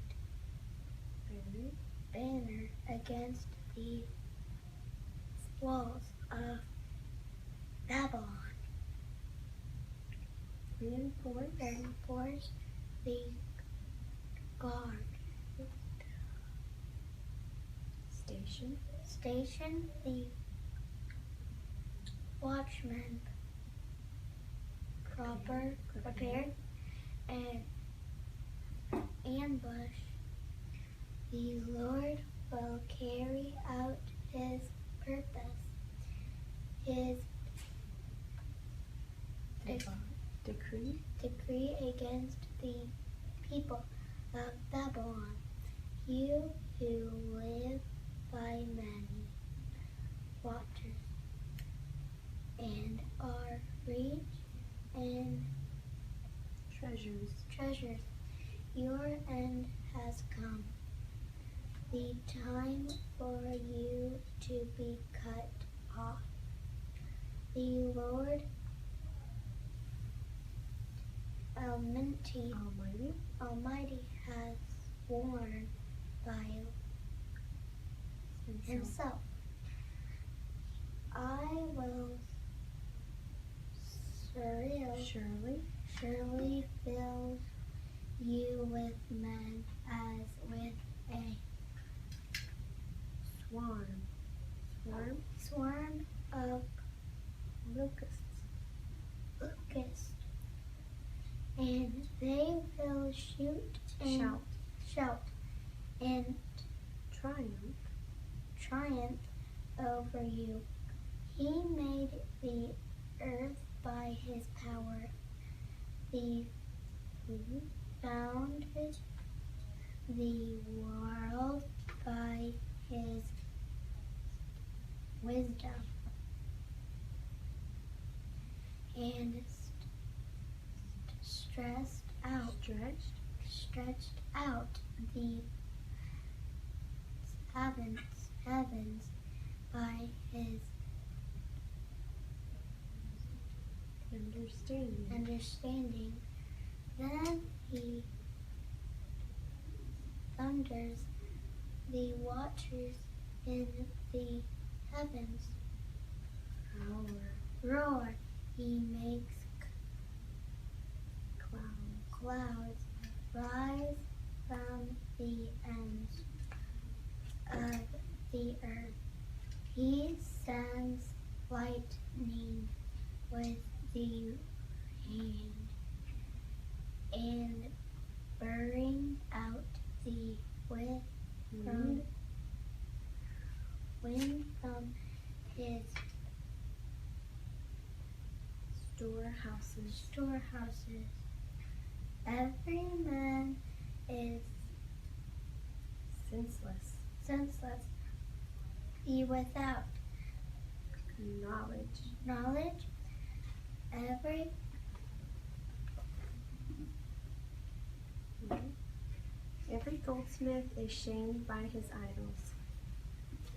banner against the walls of Babylon. Reinforce the guard. Station the watchmen prepared and ambush. The Lord will carry out his purpose. His decree against the people of Babylon. You who live by many waters and are rich in treasures, your end has come. The time for you to be cut off. The Lord Almighty has sworn by himself. I will surely fill you with men as with a swarm of locusts, and they will shout and triumph over you. He made the earth by his power. The founded the world by his wisdom, and stretched out the heavens by his understanding. Then he thunders the waters in the heavens. Roar. He makes clouds rise from the ends of the earth. He sends lightning with the hand and burning out the wind from his storehouses. Every man is senseless, be without knowledge. Every goldsmith is shamed by his idols.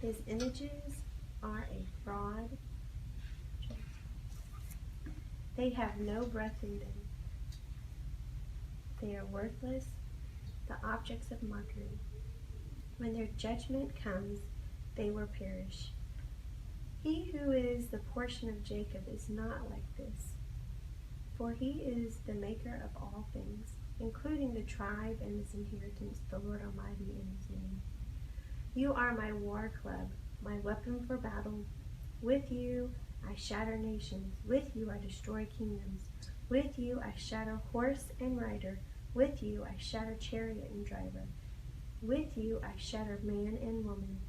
His images are a fraud. They have no breath in them. They are worthless, the objects of mockery. When their judgment comes, they will perish. He who is the portion of Jacob is not like this, for he is the maker of all things, including the tribe and its inheritance, the Lord Almighty in his name. You are my war club, my weapon for battle. With you I shatter nations. With you I destroy kingdoms. With you I shatter horse and rider. With you I shatter chariot and driver. With you I shatter man and woman.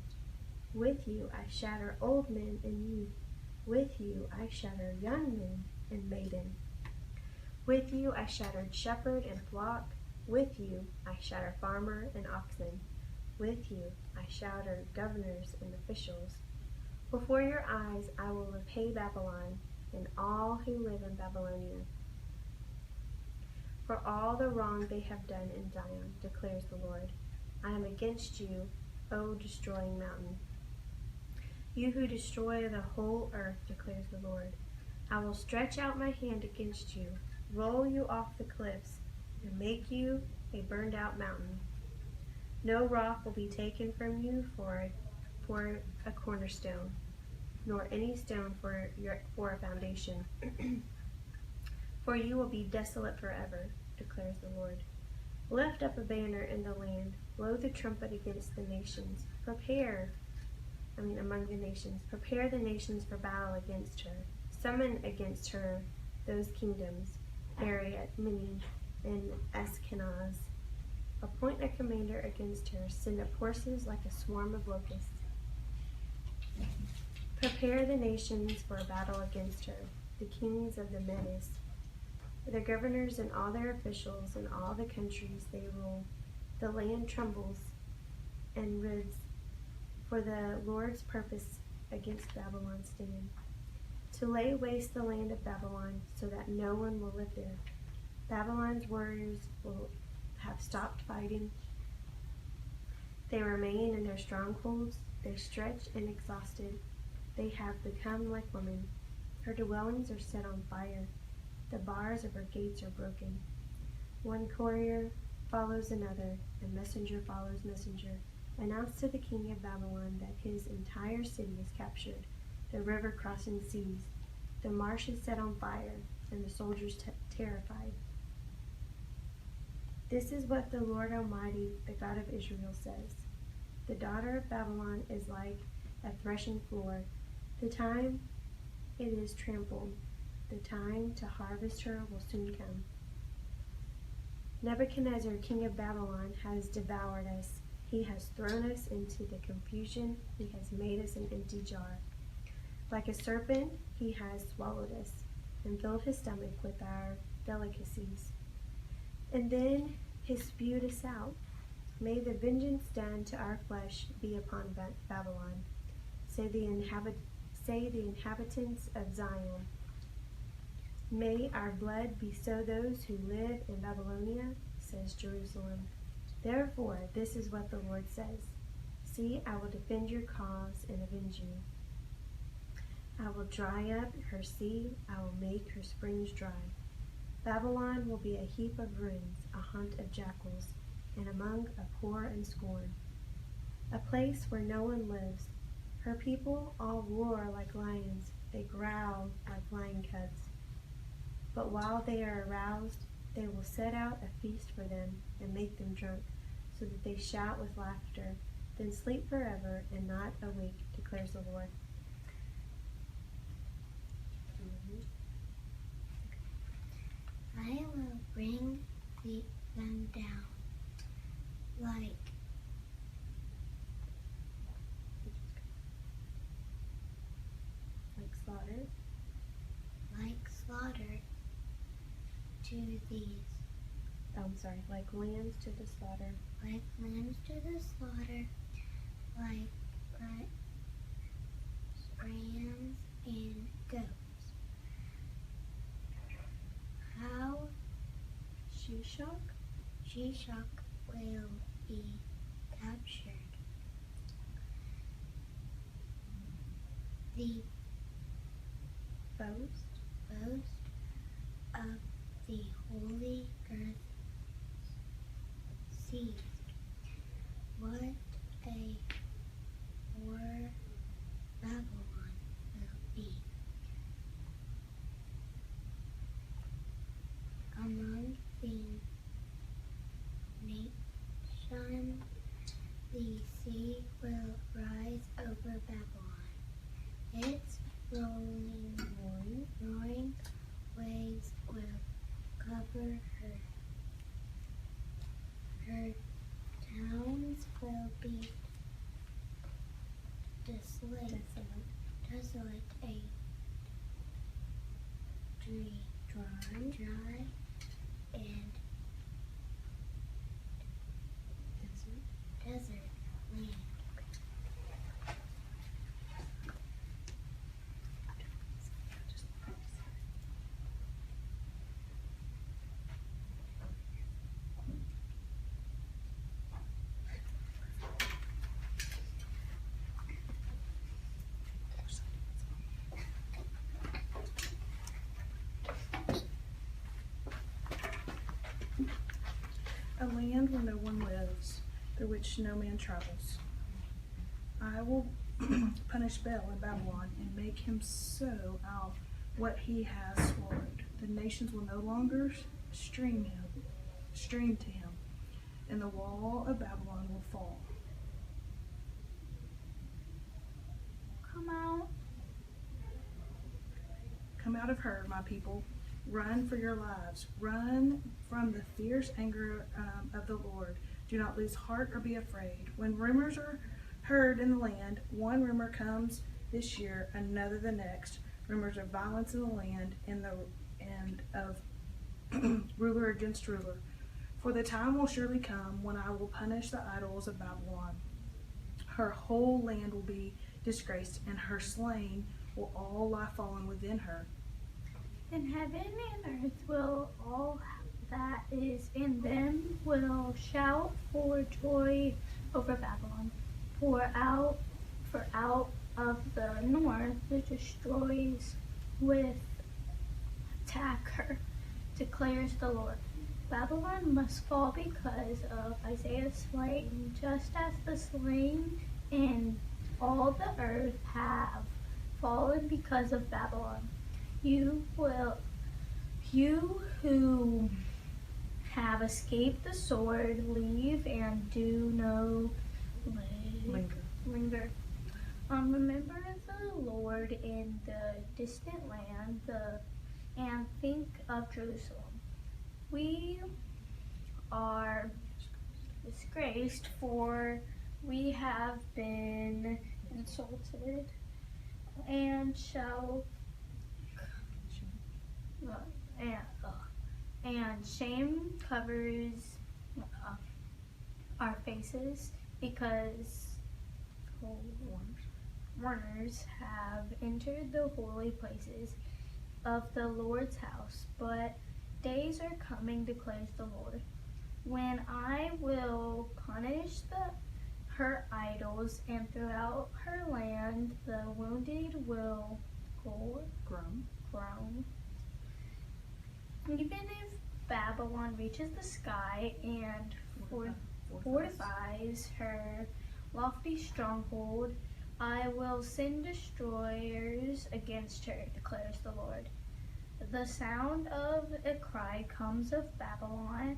With you I shatter old men and youth. With you I shatter young men and maiden. With you I shattered shepherd and flock. With you I shatter farmer and oxen. With you I shatter governors and officials. Before your eyes I will repay Babylon and all who live in Babylonia for all the wrong they have done in Zion, declares the Lord. I am against you, O destroying mountain. You who destroy the whole earth, declares the Lord. I will stretch out my hand against you, roll you off the cliffs, and make you a burned out mountain. No rock will be taken from you for a cornerstone, nor any stone for a foundation. For you will be desolate forever, declares the Lord. Lift up a banner in the land, blow the trumpet against the nations. Among the nations. Prepare the nations for battle against her. Summon against her those kingdoms, Ariat, Mini, and Ashkenaz. Appoint a commander against her. Send up horses like a swarm of locusts. Prepare the nations for a battle against her, the kings of the Medes, their governors and all their officials in all the countries they rule. The land trembles and writhes, for the Lord's purpose against Babylon stand, to lay waste the land of Babylon so that no one will live there. Babylon's warriors will have stopped fighting. They remain in their strongholds. They stretch and exhausted. They have become like women. Her dwellings are set on fire. The bars of her gates are broken. One courier follows another, and messenger follows messenger. Announce to the king of Babylon that his entire city is captured, the river crossing seas, the marshes set on fire, and the soldiers terrified. This is what the Lord Almighty, the God of Israel, says. The daughter of Babylon is like a threshing floor. The time it is trampled, the time to harvest her will soon come. Nebuchadnezzar, king of Babylon, has devoured us. He has thrown us into the confusion. He has made us an empty jar. Like a serpent, he has swallowed us and filled his stomach with our delicacies. And then he spewed us out. May the vengeance done to our flesh be upon Babylon, say the inhabitants of Zion. May our blood be so those who live in Babylonia, says Jerusalem. Therefore, this is what the Lord says. See, I will defend your cause and avenge you. I will dry up her sea, I will make her springs dry. Babylon will be a heap of ruins, a haunt of jackals, and among a poor and scorn, a place where no one lives. Her people all roar like lions, they growl like lion cubs. But while they are aroused, they will set out a feast for them and make them drunk, so that they shout with laughter, then sleep forever and not awake, declares the Lord. I will bring them down like slaughter to these. Like lambs to the slaughter. Like lambs to the slaughter, like rams and goats. How Shishak will be captured. The boast of the holy earth seized. What a war Babylon will be. Among the nations, the sea will rise over Babylon. Its roaring waves will cover her. Her towns will be desolate, a dry and desert land. A land where no one lives, through which no man travels. I will punish Bel in Babylon and make him sow out what he has swallowed. The nations will no longer stream to him, and the wall of Babylon will fall. Come out of her, my people. Run for your lives. Run from the fierce anger of the Lord. Do not lose heart or be afraid. When rumors are heard in the land, one rumor comes this year, another the next. Rumors of violence in the land and of ruler against ruler. For the time will surely come when I will punish the idols of Babylon. Her whole land will be disgraced, and her slain will all lie fallen within her. And heaven and earth will all that is in them will shout for joy over Babylon. For out of the north the destroys with attack her, declares the Lord. Babylon must fall because of Isaiah's slain, just as the slain in all the earth have fallen because of Babylon. You who have escaped the sword, leave and do no linger. Remember the Lord in the distant land, and think of Jerusalem. We are disgraced, for we have been insulted, and and shame covers our faces because foreigners have entered the holy places of the Lord's house. But days are coming, declares the Lord, when I will punish her idols, and throughout her land the wounded will groan. Even if Babylon reaches the sky and fortifies her lofty stronghold, I will send destroyers against her, declares the Lord. The sound of a cry comes of Babylon,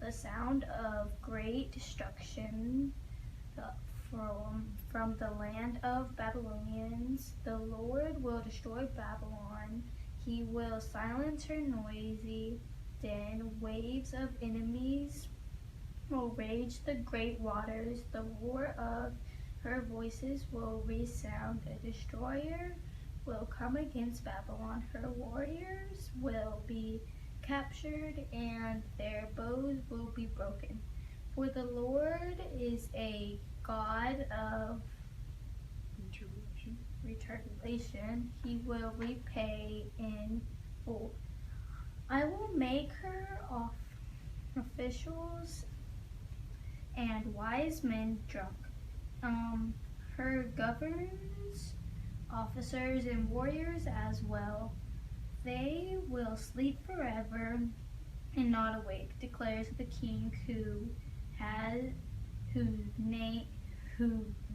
the sound of great destruction from the land of Babylonians. The Lord will destroy Babylon. He will silence her noisy din. Waves of enemies will rage the great waters. The roar of her voices will resound. A destroyer will come against Babylon. Her warriors will be captured, and their bows will be broken. For the Lord is a God of retribution. He will repay in full. I will make her officials and wise men drunk. Her governors, officers, and warriors as well. They will sleep forever and not awake, declares the King whose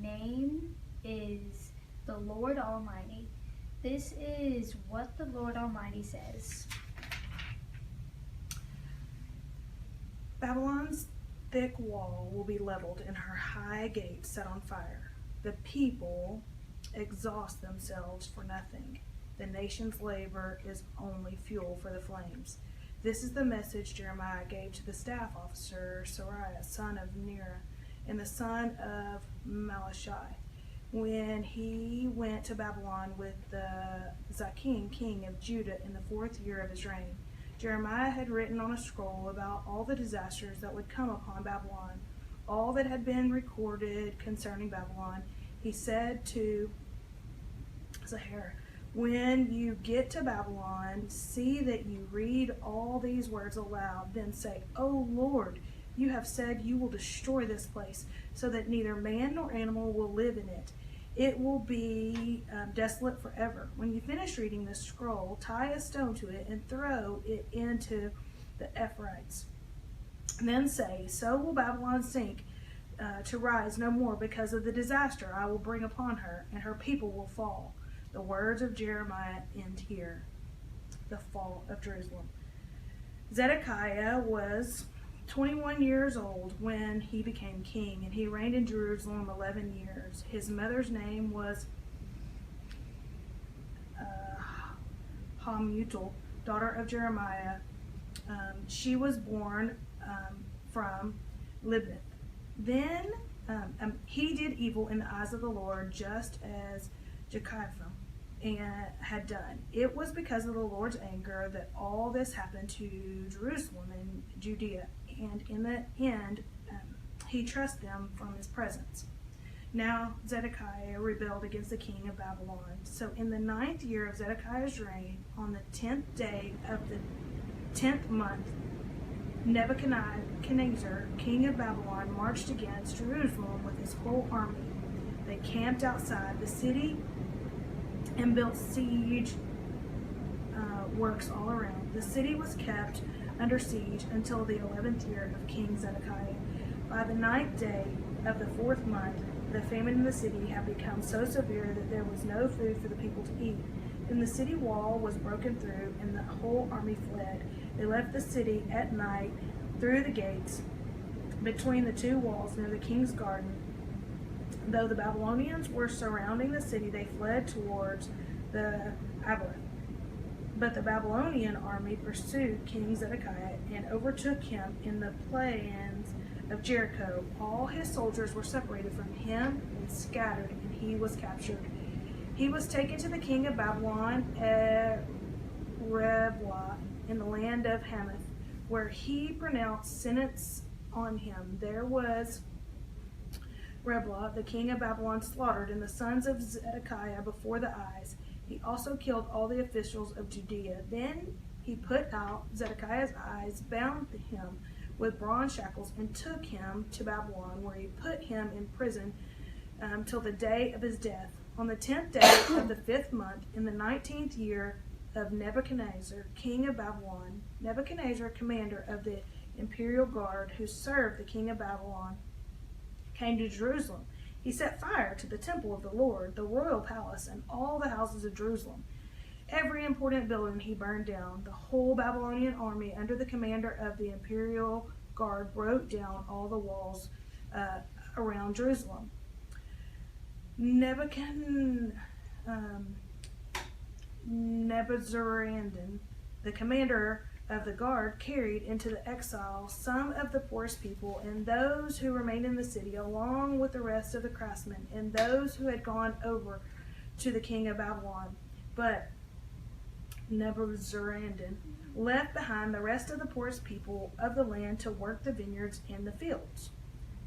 name is the Lord Almighty. This is what the Lord Almighty says. Babylon's thick wall will be leveled and her high gates set on fire. The people exhaust themselves for nothing. The nation's labor is only fuel for the flames. This is the message Jeremiah gave to the staff officer Seraiah, son of Neriah, and the son of Malachai, when he went to Babylon with the Zakim, king of Judah, in the 4th year of his reign. Jeremiah had written on a scroll about all the disasters that would come upon Babylon, all that had been recorded concerning Babylon. He said to Zahar, when you get to Babylon, see that you read all these words aloud, then say, O Lord, you have said you will destroy this place, so that neither man nor animal will live in it. It will be desolate forever. When you finish reading this scroll, tie a stone to it and throw it into the Ephrates. And then say, so will Babylon sink to rise no more because of the disaster I will bring upon her, and her people will fall. The words of Jeremiah end here. The fall of Jerusalem. Zedekiah was 21 years old when he became king, and he reigned in Jerusalem 11 years. His mother's name was Hamutal, daughter of Jeremiah. She was born from Libnath. Then he did evil in the eyes of the Lord, just as Jehoiakim had done. It was because of the Lord's anger that all this happened to Jerusalem and Judea, and in the end he thrust them from his presence. Now Zedekiah rebelled against the king of Babylon. So in the 9th year of Zedekiah's reign, on the 10th day of the 10th month, Nebuchadnezzar, king of Babylon, marched against Jerusalem with his whole army. They camped outside the city and built siege works all around. The city was kept under siege until the 11th year of King Zedekiah. By the 9th day of the 4th month, the famine in the city had become so severe that there was no food for the people to eat. Then the city wall was broken through, and the whole army fled. They left the city at night through the gates between the two walls near the king's garden. Though the Babylonians were surrounding the city, they fled towards the Abarim. But the Babylonian army pursued King Zedekiah and overtook him in the plains of Jericho. All his soldiers were separated from him and scattered, and he was captured. He was taken to the king of Babylon at Riblah in the land of Hamath, where he pronounced sentence on him. There was Riblah, the king of Babylon, slaughtered, and the sons of Zedekiah before the eyes. He also killed all the officials of Judea. Then he put out Zedekiah's eyes, bound him with bronze shackles, and took him to Babylon, where he put him in prison till the day of his death. On the 10th day of the 5th month, in the 19th year of Nebuchadnezzar, king of Babylon, Nebuchadnezzar, commander of the imperial guard, who served the king of Babylon, came to Jerusalem. He set fire to the temple of the Lord, the royal palace, and all the houses of Jerusalem. Every important building he burned down. The whole Babylonian army, under the commander of the imperial guard, broke down all the walls around Jerusalem. Nebuzaradan, the commander of the guard, carried into the exile some of the poorest people and those who remained in the city, along with the rest of the craftsmen and those who had gone over to the king of Babylon. But Nebuzaradan left behind the rest of the poorest people of the land to work the vineyards and the fields.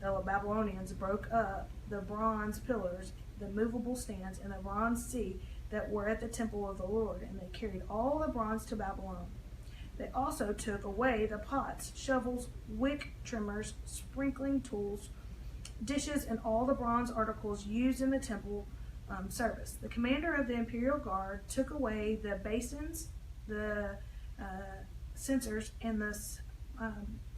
The Babylonians broke up the bronze pillars, the movable stands, and the bronze sea that were at the temple of the Lord, and they carried all the bronze to Babylon. They also took away the pots, shovels, wick trimmers, sprinkling tools, dishes, and all the bronze articles used in the temple service. The commander of the imperial guard took away the basins, the censers, and the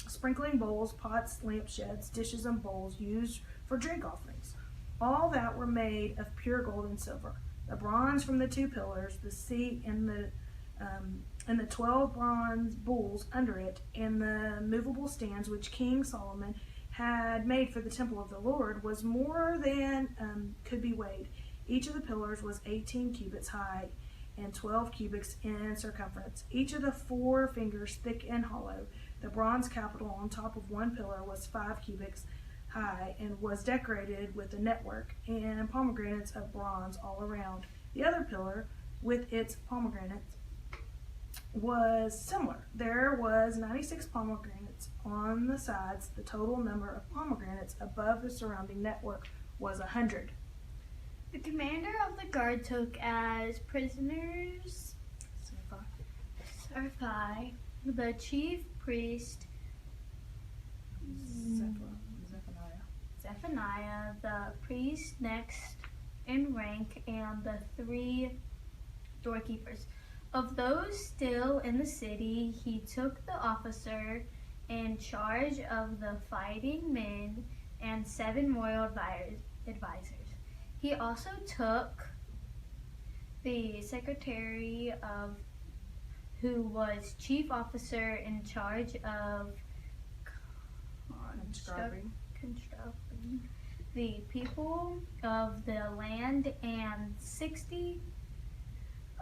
sprinkling bowls, pots, lampshades, dishes, and bowls used for drink offerings. All that were made of pure gold and silver. The bronze from the 2 pillars, the seat, and the 12 bronze bulls under it, and the movable stands which King Solomon had made for the temple of the Lord, was more than could be weighed. Each of the pillars was 18 cubits high and 12 cubits in circumference, each of the 4 fingers thick and hollow. The bronze capital on top of one pillar was 5 cubits high and was decorated with a network and pomegranates of bronze all around. The other pillar, with its pomegranates, was similar. There was 96 pomegranates on the sides. The total number of pomegranates above the surrounding network was 100. The commander of the guard took as prisoners Seraphi, the chief priest Zephaniah, the priest next in rank, and the 3 doorkeepers. Of those still in the city, he took the officer in charge of the fighting men and 7 royal advisors. He also took the secretary of, who was chief officer in charge of constructing the people of the land, and 60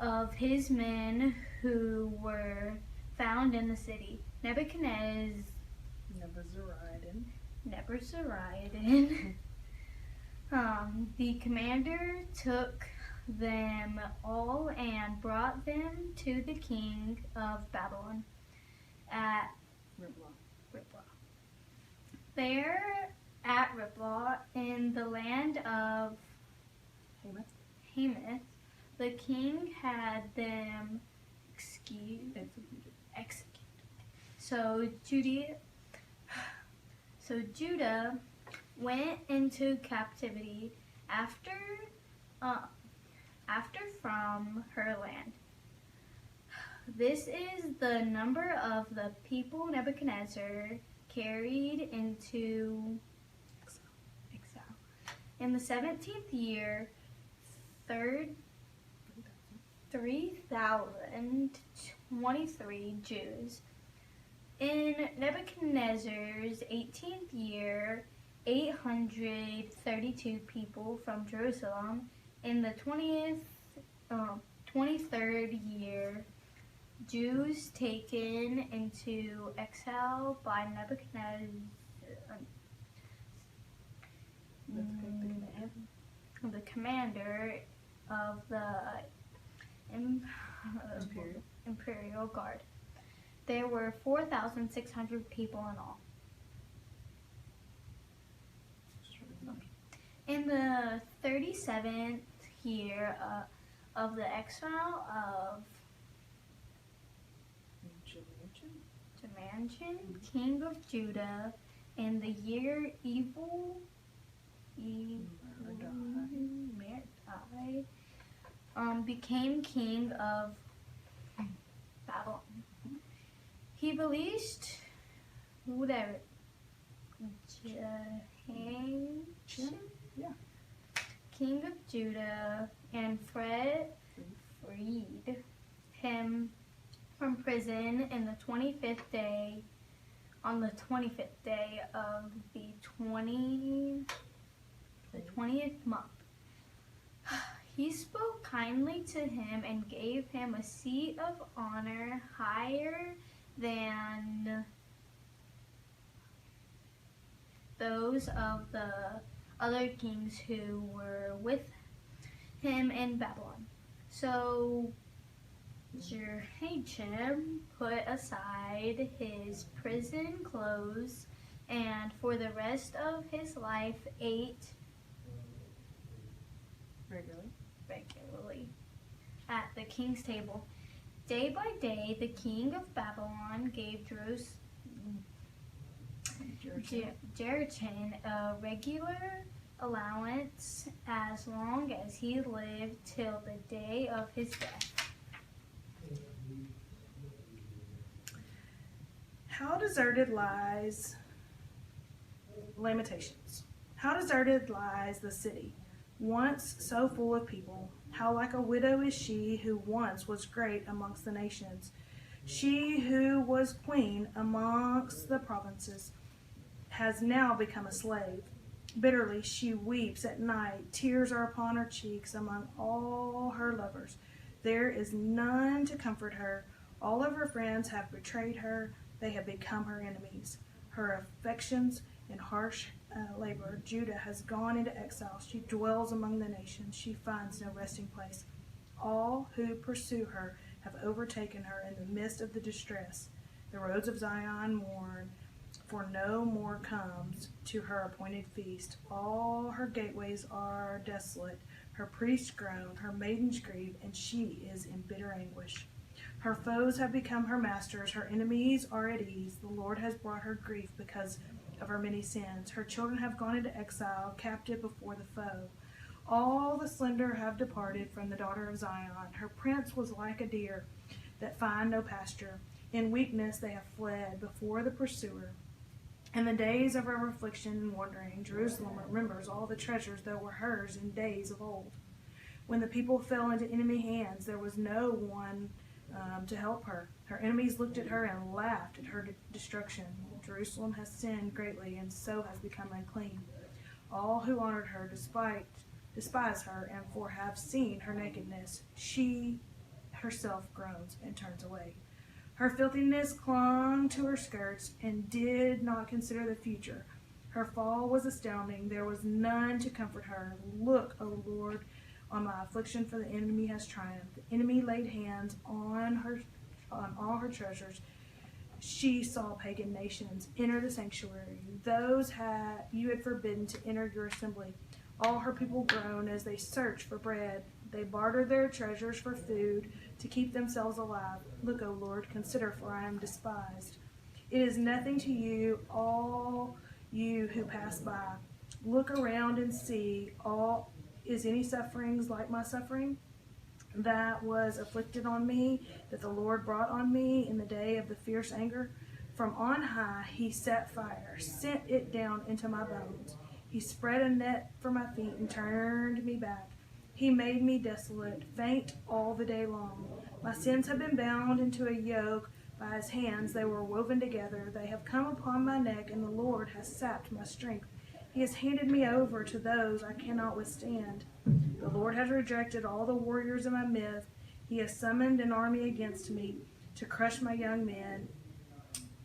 of his men who were found in the city. Nebuzaradan the commander took them all and brought them to the king of Babylon at Riblah. There at Riblah, in the land of Hamath, the king had them executed. So Judah went into captivity after from her land. This is the number of the people Nebuchadnezzar carried into exile. In the 17th year, 3,023 Jews. In Nebuchadnezzar's 18th year, 832 people from Jerusalem. In the 23rd year, Jews taken into exile by Nebuchadnezzar, the commander of the Imperial Guard. There were 4,600 people in all. In the 37th year of the exile of Jehoiachin, king of Judah, in the year Merodach became king of Babylon. He released Jehoiachin, king of Judah, and freed him from prison in the 25th day, on the 25th day of the 20th month. He spoke kindly to him and gave him a seat of honor higher than those of the other kings who were with him in Babylon. So Jehoiachin put aside his prison clothes and for the rest of his life ate regularly at the king's table. Day by day, the king of Babylon gave Jehoiachin a regular allowance as long as he lived till the day of his death. How deserted lies Lamentations. How deserted lies the city, once so full of people. How like a widow is she who once was great amongst the nations. She who was queen amongst the provinces has now become a slave. Bitterly she weeps at night. Tears are upon her cheeks among all her lovers. There is none to comfort her. All of her friends have betrayed her. They have become her enemies. Her affections in harsh labor. Judah has gone into exile. She dwells among the nations. She finds no resting place. All who pursue her have overtaken her in the midst of the distress. The roads of Zion mourn, for no more comes to her appointed feast. All her gateways are desolate. Her priests groan, her maidens grieve, and she is in bitter anguish. Her foes have become her masters. Her enemies are at ease. The Lord has brought her grief because of her many sins. Her children have gone into exile, captive before the foe. All the slender have departed from the daughter of Zion. Her prince was like a deer that find no pasture. In weakness they have fled before the pursuer. In the days of her affliction and wandering, Jerusalem remembers all the treasures that were hers in days of old. When the people fell into enemy hands, there was no one to help her. Her enemies looked at her and laughed at her destruction. Jerusalem has sinned greatly and so has become unclean. All who honored her despise her, and for have seen her nakedness. She herself groans and turns away. Her filthiness clung to her skirts and did not consider the future. Her fall was astounding. There was none to comfort her. Look, O Lord, on my affliction, for the enemy has triumphed. The enemy laid hands on all her treasures. She saw pagan nations enter the sanctuary. Those you had forbidden to enter your assembly. All her people groan as they search for bread. They barter their treasures for food to keep themselves alive. Look, O Lord, consider, for I am despised. It is nothing to you, all you who pass by. Look around and see. Is any sufferings like my suffering? That was afflicted on me, that the Lord brought on me in the day of the fierce anger. From on high he set fire, sent it down into my bones. He spread a net for my feet and turned me back. He made me desolate, faint all the day long. My sins have been bound into a yoke by his hands. They were woven together. They have come upon my neck, and the Lord has sapped my strength. He has handed me over to those I cannot withstand. The Lord has rejected all the warriors of my midst. He has summoned an army against me to crush my young men.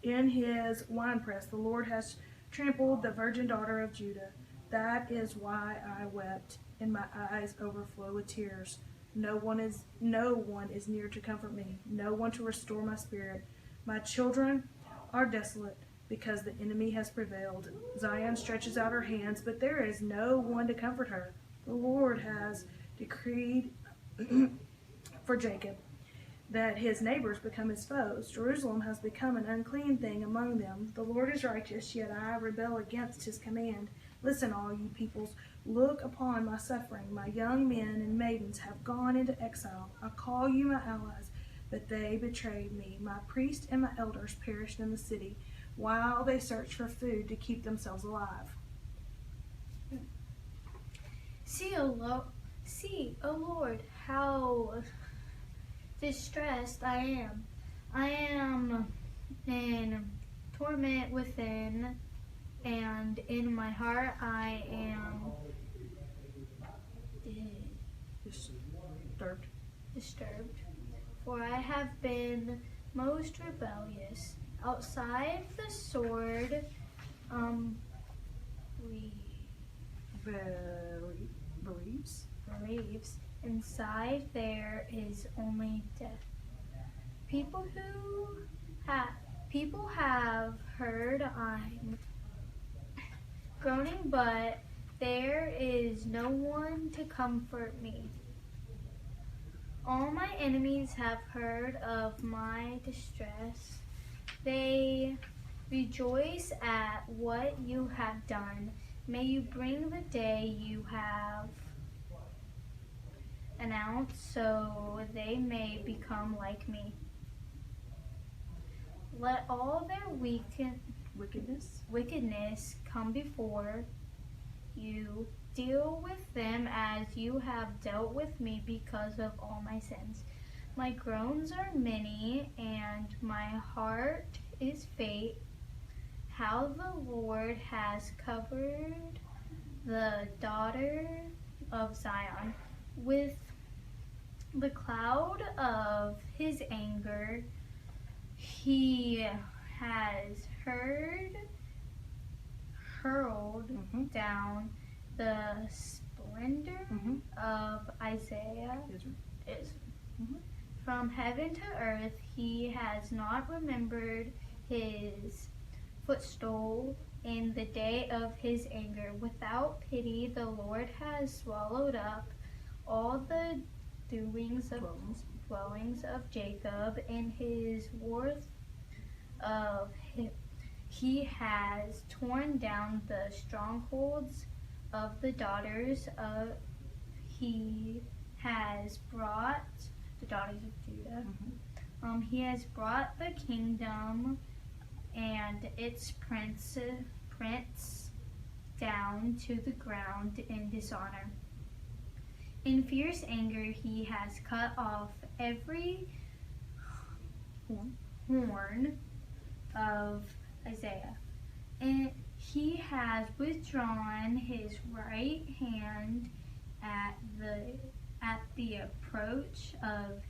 In his winepress, the Lord has trampled the virgin daughter of Judah. That is why I wept, and my eyes overflow with tears. No one is near to comfort me, no one to restore my spirit. My children are desolate. because the enemy has prevailed. Zion stretches out her hands, but there is no one to comfort her. The Lord has decreed for Jacob that his neighbors become his foes. Jerusalem has become an unclean thing among them. The Lord is righteous, yet I rebel against his command. Listen, all you peoples, look upon my suffering. My young men and maidens have gone into exile. I call you my allies, but they betrayed me. My priests and my elders perished in the city, while they searched for food to keep themselves alive. See, O Lord, how distressed I am. I am in torment within, and in my heart I am disturbed. For I have been most rebellious. Outside the sword, bereaves. Inside there is only death. People have heard I'm groaning, but there is no one to comfort me. All my enemies have heard of my distress. They rejoice at what you have done. May you bring the day you have announced, so they may become like me. Let all their wickedness come before you. Deal with them as you have dealt with me because of all my sins. My groans are many, and my heart is faint. How the Lord has covered the daughter of Zion with the cloud of his anger. He has hurled down the splendor of Isaiah. From heaven to earth, he has not remembered his footstool in the day of his anger. Without pity, the Lord has swallowed up all the dwellings of Jacob. In his wrath of him, he has torn down the strongholds of the daughters of. He has brought the daughters of Judah. He has brought the kingdom and its prince down to the ground in dishonor. In fierce anger, he has cut off every horn of Isaiah, and he has withdrawn his right hand at the approach of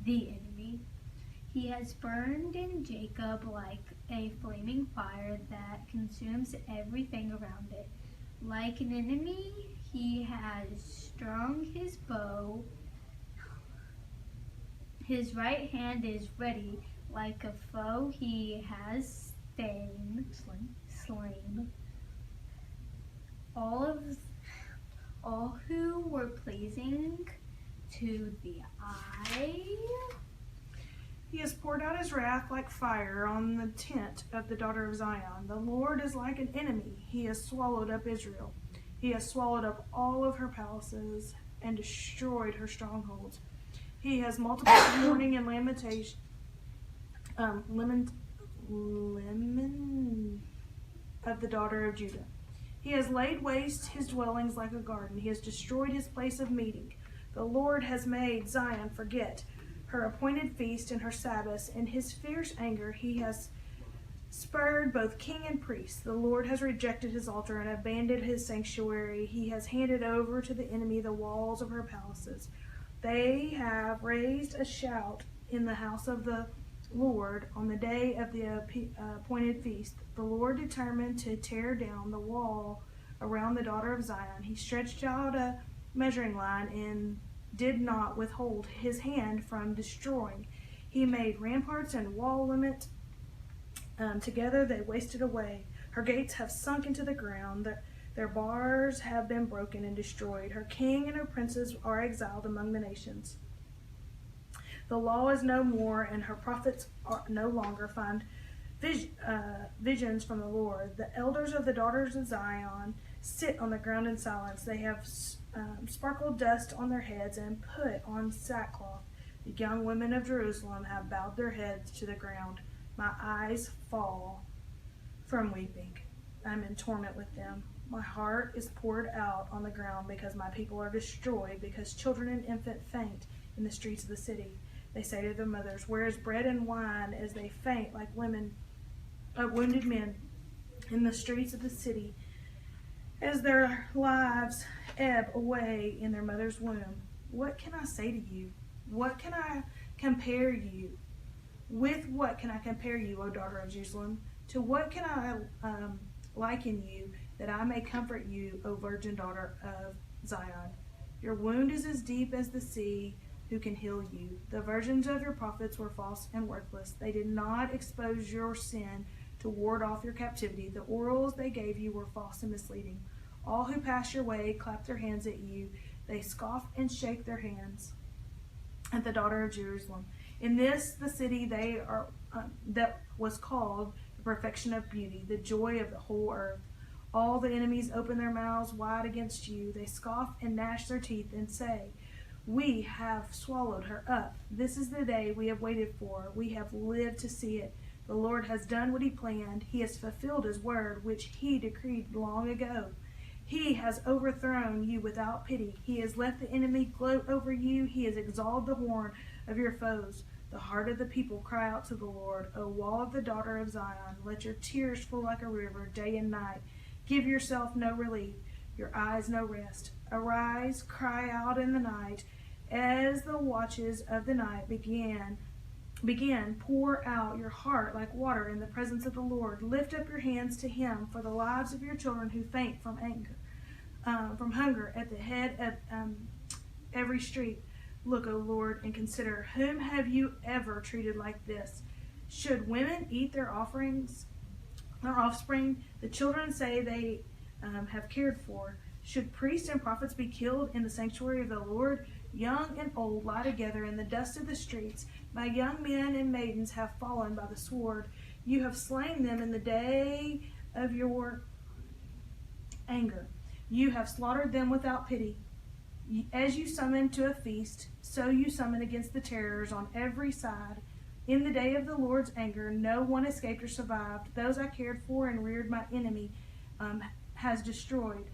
the enemy. He has burned in Jacob like a flaming fire that consumes everything around it. Like an enemy, he has strung his bow. His right hand is ready. Like a foe, he has slain. All who were pleasing to the eye. He has poured out his wrath like fire on the tent of the daughter of Zion. The Lord is like an enemy. He has swallowed up Israel. He has swallowed up all of her palaces and destroyed her strongholds. He has multiplied mourning and lamentation. Of the daughter of Judah. He has laid waste his dwellings like a garden. He has destroyed his place of meeting. The Lord has made Zion forget her appointed feast and her Sabbaths. In his fierce anger, he has spurred both king and priest. The Lord has rejected his altar and abandoned his sanctuary. He has handed over to the enemy the walls of her palaces. They have raised a shout in the house of the Lord on the day of the appointed feast. The Lord determined to tear down the wall around the daughter of Zion. He stretched out a measuring line and did not withhold his hand from destroying. He made ramparts and wall limit Together they wasted away. Her gates have sunk into the ground. Their bars have been broken and destroyed. Her king and her princes are exiled among the nations. The law is no more, and her prophets are no longer find visions from the Lord. The elders of the daughters of Zion sit on the ground in silence. They have sparkled dust on their heads and put on sackcloth. The young women of Jerusalem have bowed their heads to the ground. My eyes fall from weeping. I'm in torment with them. My heart is poured out on the ground because my people are destroyed, because children and infants faint in the streets of the city. They say to their mothers, "Where is bread and wine?" as they faint like wounded men in the streets of the city, as their lives ebb away in their mother's womb. What can I say to you? What can I compare you? With what can I compare you, O daughter of Jerusalem? To what can I liken you, that I may comfort you, O virgin daughter of Zion? Your wound is as deep as the sea. Who can heal you? The virgins of your prophets were false and worthless. They did not expose your sin to ward off your captivity. The orals they gave you were false and misleading. All who pass your way clap their hands at you. They scoff and shake their hands at the daughter of Jerusalem. In this, the city they are that was called the perfection of beauty, the joy of the whole earth. All the enemies open their mouths wide against you. They scoff and gnash their teeth and say, "We have swallowed her up. This is the day we have waited for. We have lived to see it. The Lord has done what he planned. He has fulfilled his word, which he decreed long ago. He has overthrown you without pity. He has let the enemy gloat over you. He has exalted the horn of your foes. The heart of the people cry out to the Lord. O wall of the daughter of Zion, let your tears flow like a river day and night. Give yourself no relief, your eyes no rest. Arise, cry out in the night. As the watches of the night begin, pour out your heart like water in the presence of the Lord. Lift up your hands to him for the lives of your children who faint from hunger at the head of every street. Look, O Lord, and consider, whom have you ever treated like this? Should women eat their offspring, the children say they have cared for? Should priests and prophets be killed in the sanctuary of the Lord? Young and old lie together in the dust of the streets. My young men and maidens have fallen by the sword. You have slain them in the day of your anger. You have slaughtered them without pity. As you summon to a feast, so you summon against the terrors on every side. In the day of the Lord's anger, no one escaped or survived. Those I cared for and reared my enemy has destroyed.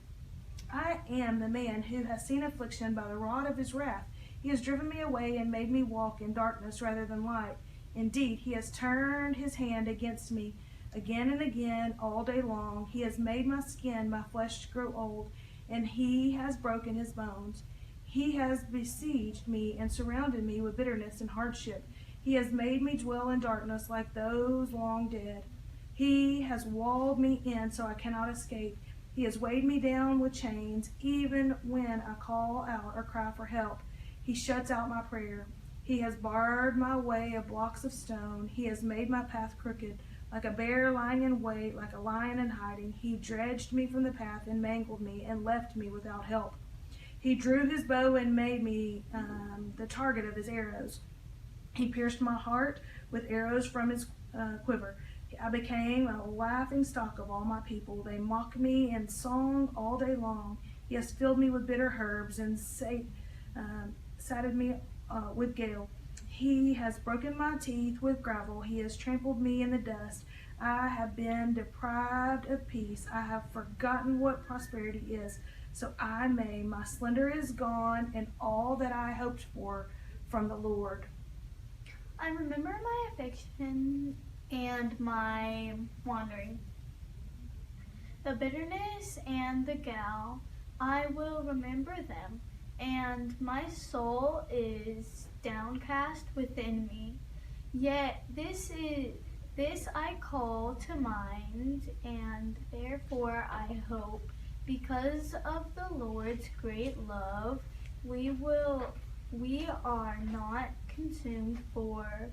I am the man who has seen affliction by the rod of his wrath. He has driven me away and made me walk in darkness rather than light. Indeed, he has turned his hand against me again and again all day long. He has made my skin, my flesh grow old, and he has broken his bones. He has besieged me and surrounded me with bitterness and hardship. He has made me dwell in darkness like those long dead. He has walled me in so I cannot escape. He has weighed me down with chains, even when I call out or cry for help. He shuts out my prayer. He has barred my way of blocks of stone. He has made my path crooked, like a bear lying in wait, like a lion in hiding. He dredged me from the path and mangled me and left me without help. He drew his bow and made me the target of his arrows. He pierced my heart with arrows from his quiver. I became a laughing stock of all my people. They mock me in song all day long. He has filled me with bitter herbs and sated me with gall. He has broken my teeth with gravel. He has trampled me in the dust. I have been deprived of peace. I have forgotten what prosperity is. So my slender is gone, and all that I hoped for from the Lord. I remember my affliction and my wandering. The bitterness and the gall, I will remember them, and my soul is downcast within me. Yet this I call to mind, and therefore I hope, because of the Lord's great love, we are not consumed, for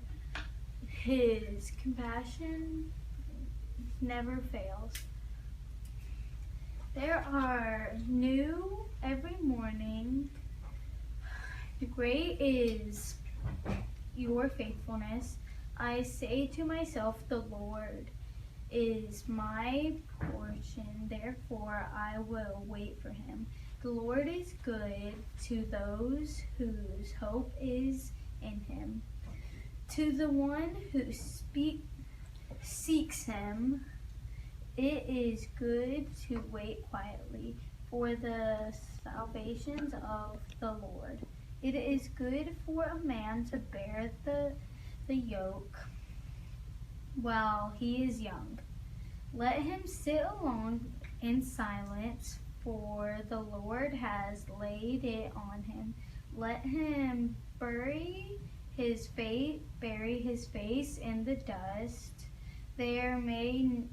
his compassion never fails. There are new every morning. Great is your faithfulness. I say to myself, the Lord is my portion, therefore I will wait for him. The Lord is good to those whose hope is in him. To the one who seeks him, it is good to wait quietly for the salvations of the Lord. It is good for a man to bear the yoke while he is young. Let him sit alone in silence, for the Lord has laid it on him. Let him bury his face in the dust. There may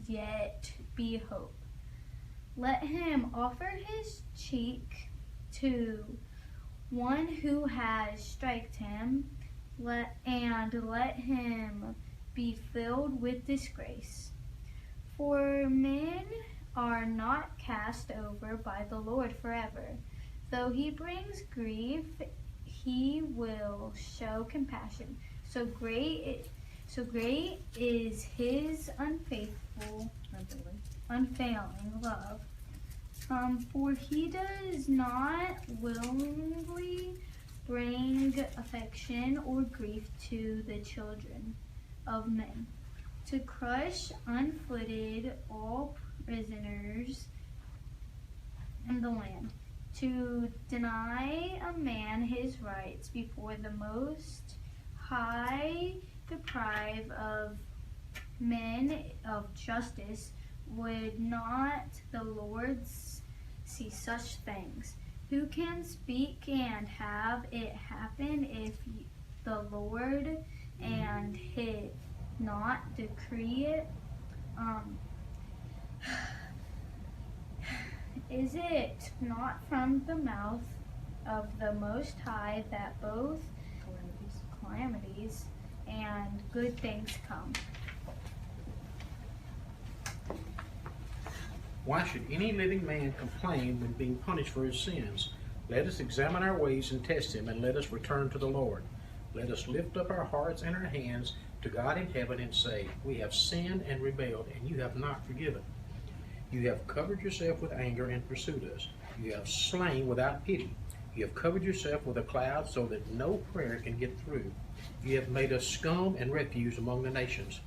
yet be hope. Let him offer his cheek to one who has struck him, and let him be filled with disgrace. For men are not cast over by the Lord forever. Though he brings grief, he will show compassion. So great is his unfailing love. For he does not willingly bring affliction or grief to the children of men, to crush unfooted all prisoners in the land, to deny a man his rights before the Most High, deprive of men of justice. Would not the Lord see such things? Who can speak and have it happen if the Lord and his not decree it? Is it not from the mouth of the Most High that both calamities and good things come? Why should any living man complain when being punished for his sins? Let us examine our ways and test him, and let us return to the Lord. Let us lift up our hearts and our hands to God in heaven and say, we have sinned and rebelled, and you have not forgiven. You have covered yourself with anger and pursued us. You have slain without pity. You have covered yourself with a cloud so that no prayer can get through. You have made us scum and refuse among the nations.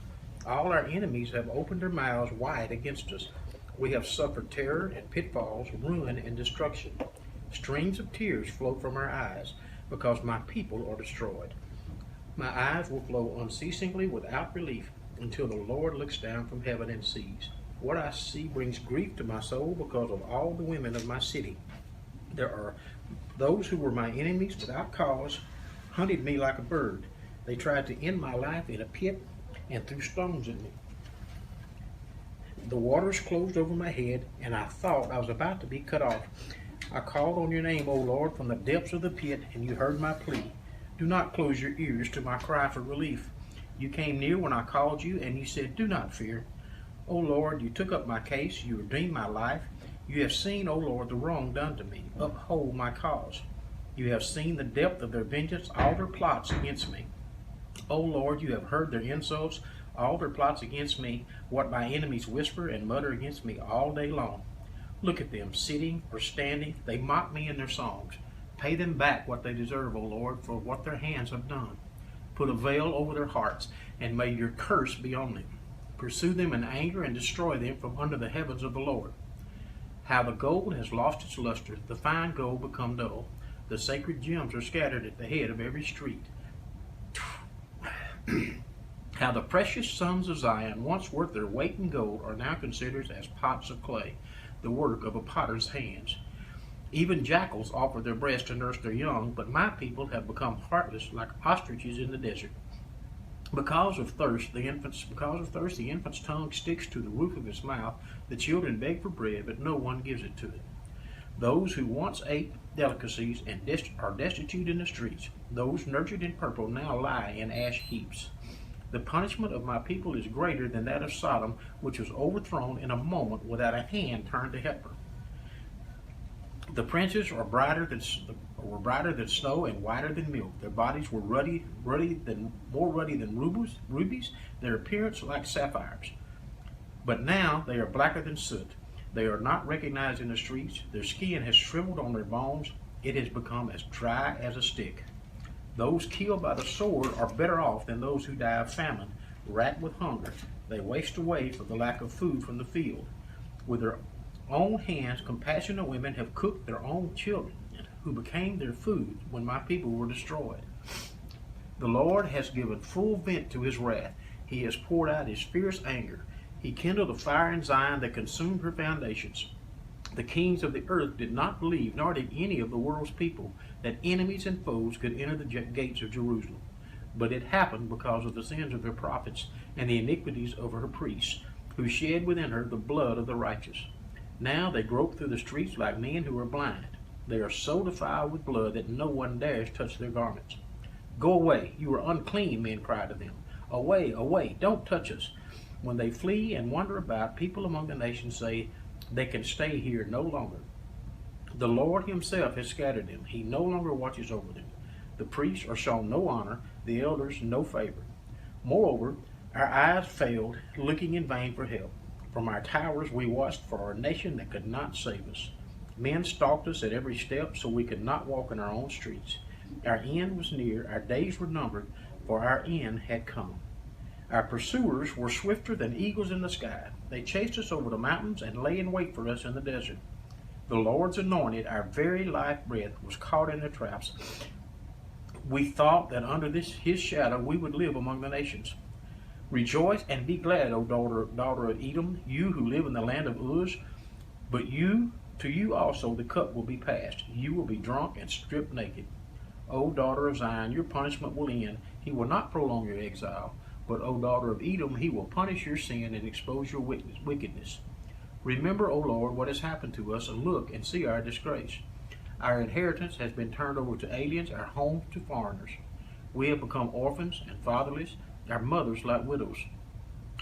All our enemies have opened their mouths wide against us. We have suffered terror and pitfalls, ruin and destruction. Streams of tears flow from our eyes because my people are destroyed. My eyes will flow unceasingly without relief until the Lord looks down from heaven and sees. What I see brings grief to my soul because of all the women of my city. There are those who were my enemies without cause, hunted me like a bird. They tried to end my life in a pit and threw stones at me. The waters closed over my head, and I thought I was about to be cut off. I called on your name, O Lord, from the depths of the pit, and you heard my plea. Do not close your ears to my cry for relief. You came near when I called you, and you said, do not fear. O Lord, you took up my case, you redeemed my life. You have seen, O Lord, the wrong done to me. Uphold my cause. You have seen the depth of their vengeance, all their plots against me. O Lord, you have heard their insults, all their plots against me, what my enemies whisper and mutter against me all day long. Look at them, sitting or standing, they mock me in their songs. Pay them back what they deserve, O Lord, for what their hands have done. Put a veil over their hearts, and may your curse be on them. Pursue them in anger and destroy them from under the heavens of the Lord. How the gold has lost its luster, the fine gold become dull. The sacred gems are scattered at the head of every street. How the precious sons of Zion, once worth their weight in gold, are now considered as pots of clay, the work of a potter's hands. Even jackals offer their breast to nurse their young, but my people have become heartless like ostriches in the desert. Because of thirst, the infant's tongue sticks to the roof of his mouth. The children beg for bread, but no one gives it to them. Those who once ate delicacies and are destitute in the streets, those nurtured in purple now lie in ash heaps. The punishment of my people is greater than that of Sodom, which was overthrown in a moment without a hand turned to help her. The princes were brighter than snow and whiter than milk. Their bodies were more ruddy than rubies, their appearance like sapphires. But now they are blacker than soot. They are not recognized in the streets. Their skin has shriveled on their bones. It has become as dry as a stick. Those killed by the sword are better off than those who die of famine, racked with hunger. They waste away for the lack of food from the field. With their own hands, compassionate women have cooked their own children, who became their food when my people were destroyed. The Lord has given full vent to his wrath. He has poured out his fierce anger. He kindled a fire in Zion that consumed her foundations. The kings of the earth did not believe, nor did any of the world's people, that enemies and foes could enter the gates of Jerusalem. But it happened because of the sins of their prophets and the iniquities of her priests, who shed within her the blood of the righteous. Now they grope through the streets like men who are blind. They are so defiled with blood that no one dares touch their garments. Go away, you are unclean, men cry to them. Away, away, don't touch us. When they flee and wander about, people among the nations say, they can stay here no longer. The Lord himself has scattered them. He no longer watches over them. The priests are shown no honor, the elders no favor. Moreover, our eyes failed, looking in vain for help. From our towers we watched for a nation that could not save us. Men stalked us at every step, so we could not walk in our own streets. Our end was near, our days were numbered, for our end had come. Our pursuers were swifter than eagles in the sky. They chased us over the mountains and lay in wait for us in the desert. The Lord's anointed, our very life breath, was caught in their traps. We thought that under his shadow we would live among the nations. Rejoice and be glad, O daughter of Edom, you who live in the land of Uz. But to you also the cup will be passed. You will be drunk and stripped naked. O daughter of Zion, your punishment will end. He will not prolong your exile. But, O daughter of Edom, he will punish your sin and expose your wickedness. Remember, O Lord, what has happened to us, and look and see our disgrace. Our inheritance has been turned over to aliens, our home to foreigners. We have become orphans and fatherless, our mothers like widows.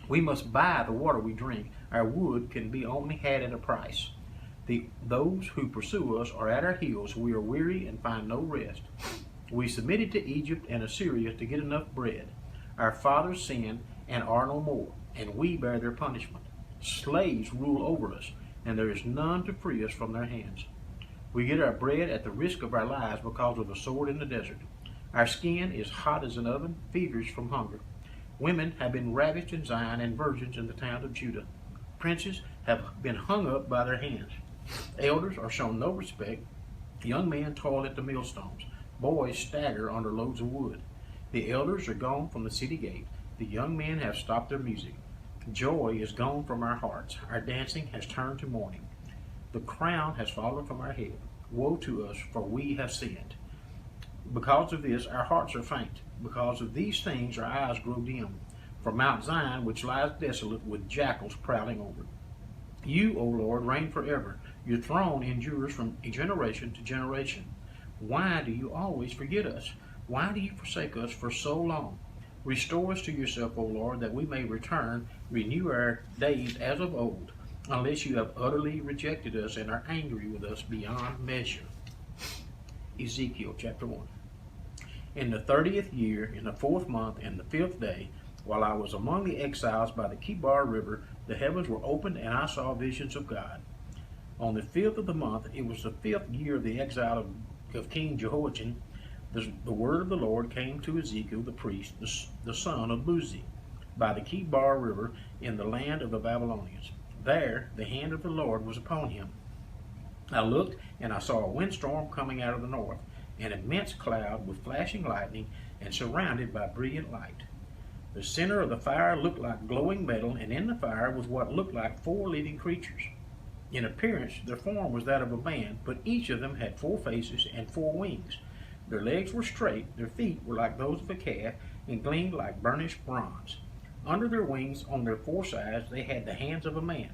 We must buy the water we drink. Our wood can be only had at a price. Those who pursue us are at our heels. We are weary and find no rest. We submitted to Egypt and Assyria to get enough bread. Our fathers sinned and are no more, and we bear their punishment. Slaves rule over us, and there is none to free us from their hands. We get our bread at the risk of our lives because of the sword in the desert. Our skin is hot as an oven, feverish from hunger. Women have been ravished in Zion, and virgins in the town of Judah. Princes have been hung up by their hands. Elders are shown no respect. Young men toil at the millstones. Boys stagger under loads of wood. The elders are gone from the city gate. The young men have stopped their music. Joy is gone from our hearts. Our dancing has turned to mourning. The crown has fallen from our head. Woe to us, for we have sinned. Because of this, our hearts are faint. Because of these things, our eyes grow dim. For Mount Zion, which lies desolate, with jackals prowling over it. You, O Lord, reign forever. Your throne endures from generation to generation. Why do you always forget us? Why do you forsake us for so long? Restore us to yourself, O Lord, that we may return, renew our days as of old, unless you have utterly rejected us and are angry with us beyond measure. Ezekiel chapter 1. In the 30th year, in the 4th month, and the 5th day, while I was among the exiles by the Kibar River, the heavens were opened, and I saw visions of God. On the 5th of the month, it was the 5th year of the exile of King Jehoiachin, the word of the Lord came to Ezekiel the priest, the son of Buzi, by the Kibar River in the land of the Babylonians. There the hand of the Lord was upon him. I looked, and I saw a windstorm coming out of the north, an immense cloud with flashing lightning, and surrounded by brilliant light. The center of the fire looked like glowing metal, and in the fire was what looked like 4 living creatures. In appearance, their form was that of a man, but each of them had 4 faces and 4 wings. Their legs were straight, their feet were like those of a calf, and gleamed like burnished bronze. Under their wings, on their 4 sides, they had the hands of a man.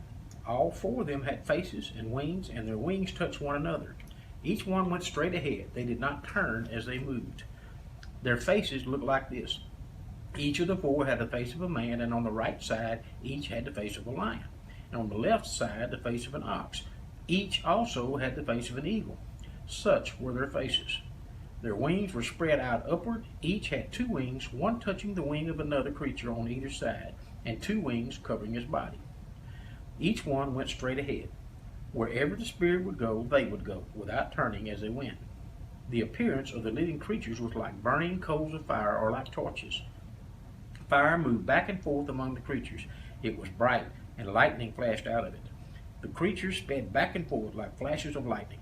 All 4 of them had faces and wings, and their wings touched one another. Each one went straight ahead. They did not turn as they moved. Their faces looked like this. Each of the four had the face of a man, and on the right side each had the face of a lion, and on the left side the face of an ox. Each also had the face of an eagle. Such were their faces. Their wings were spread out upward. Each had 2 wings, one touching the wing of another creature on either side, and 2 wings covering his body. Each one went straight ahead. Wherever the Spirit would go, they would go, without turning as they went. The appearance of the living creatures was like burning coals of fire or like torches. Fire moved back and forth among the creatures. It was bright, and lightning flashed out of it. The creatures sped back and forth like flashes of lightning.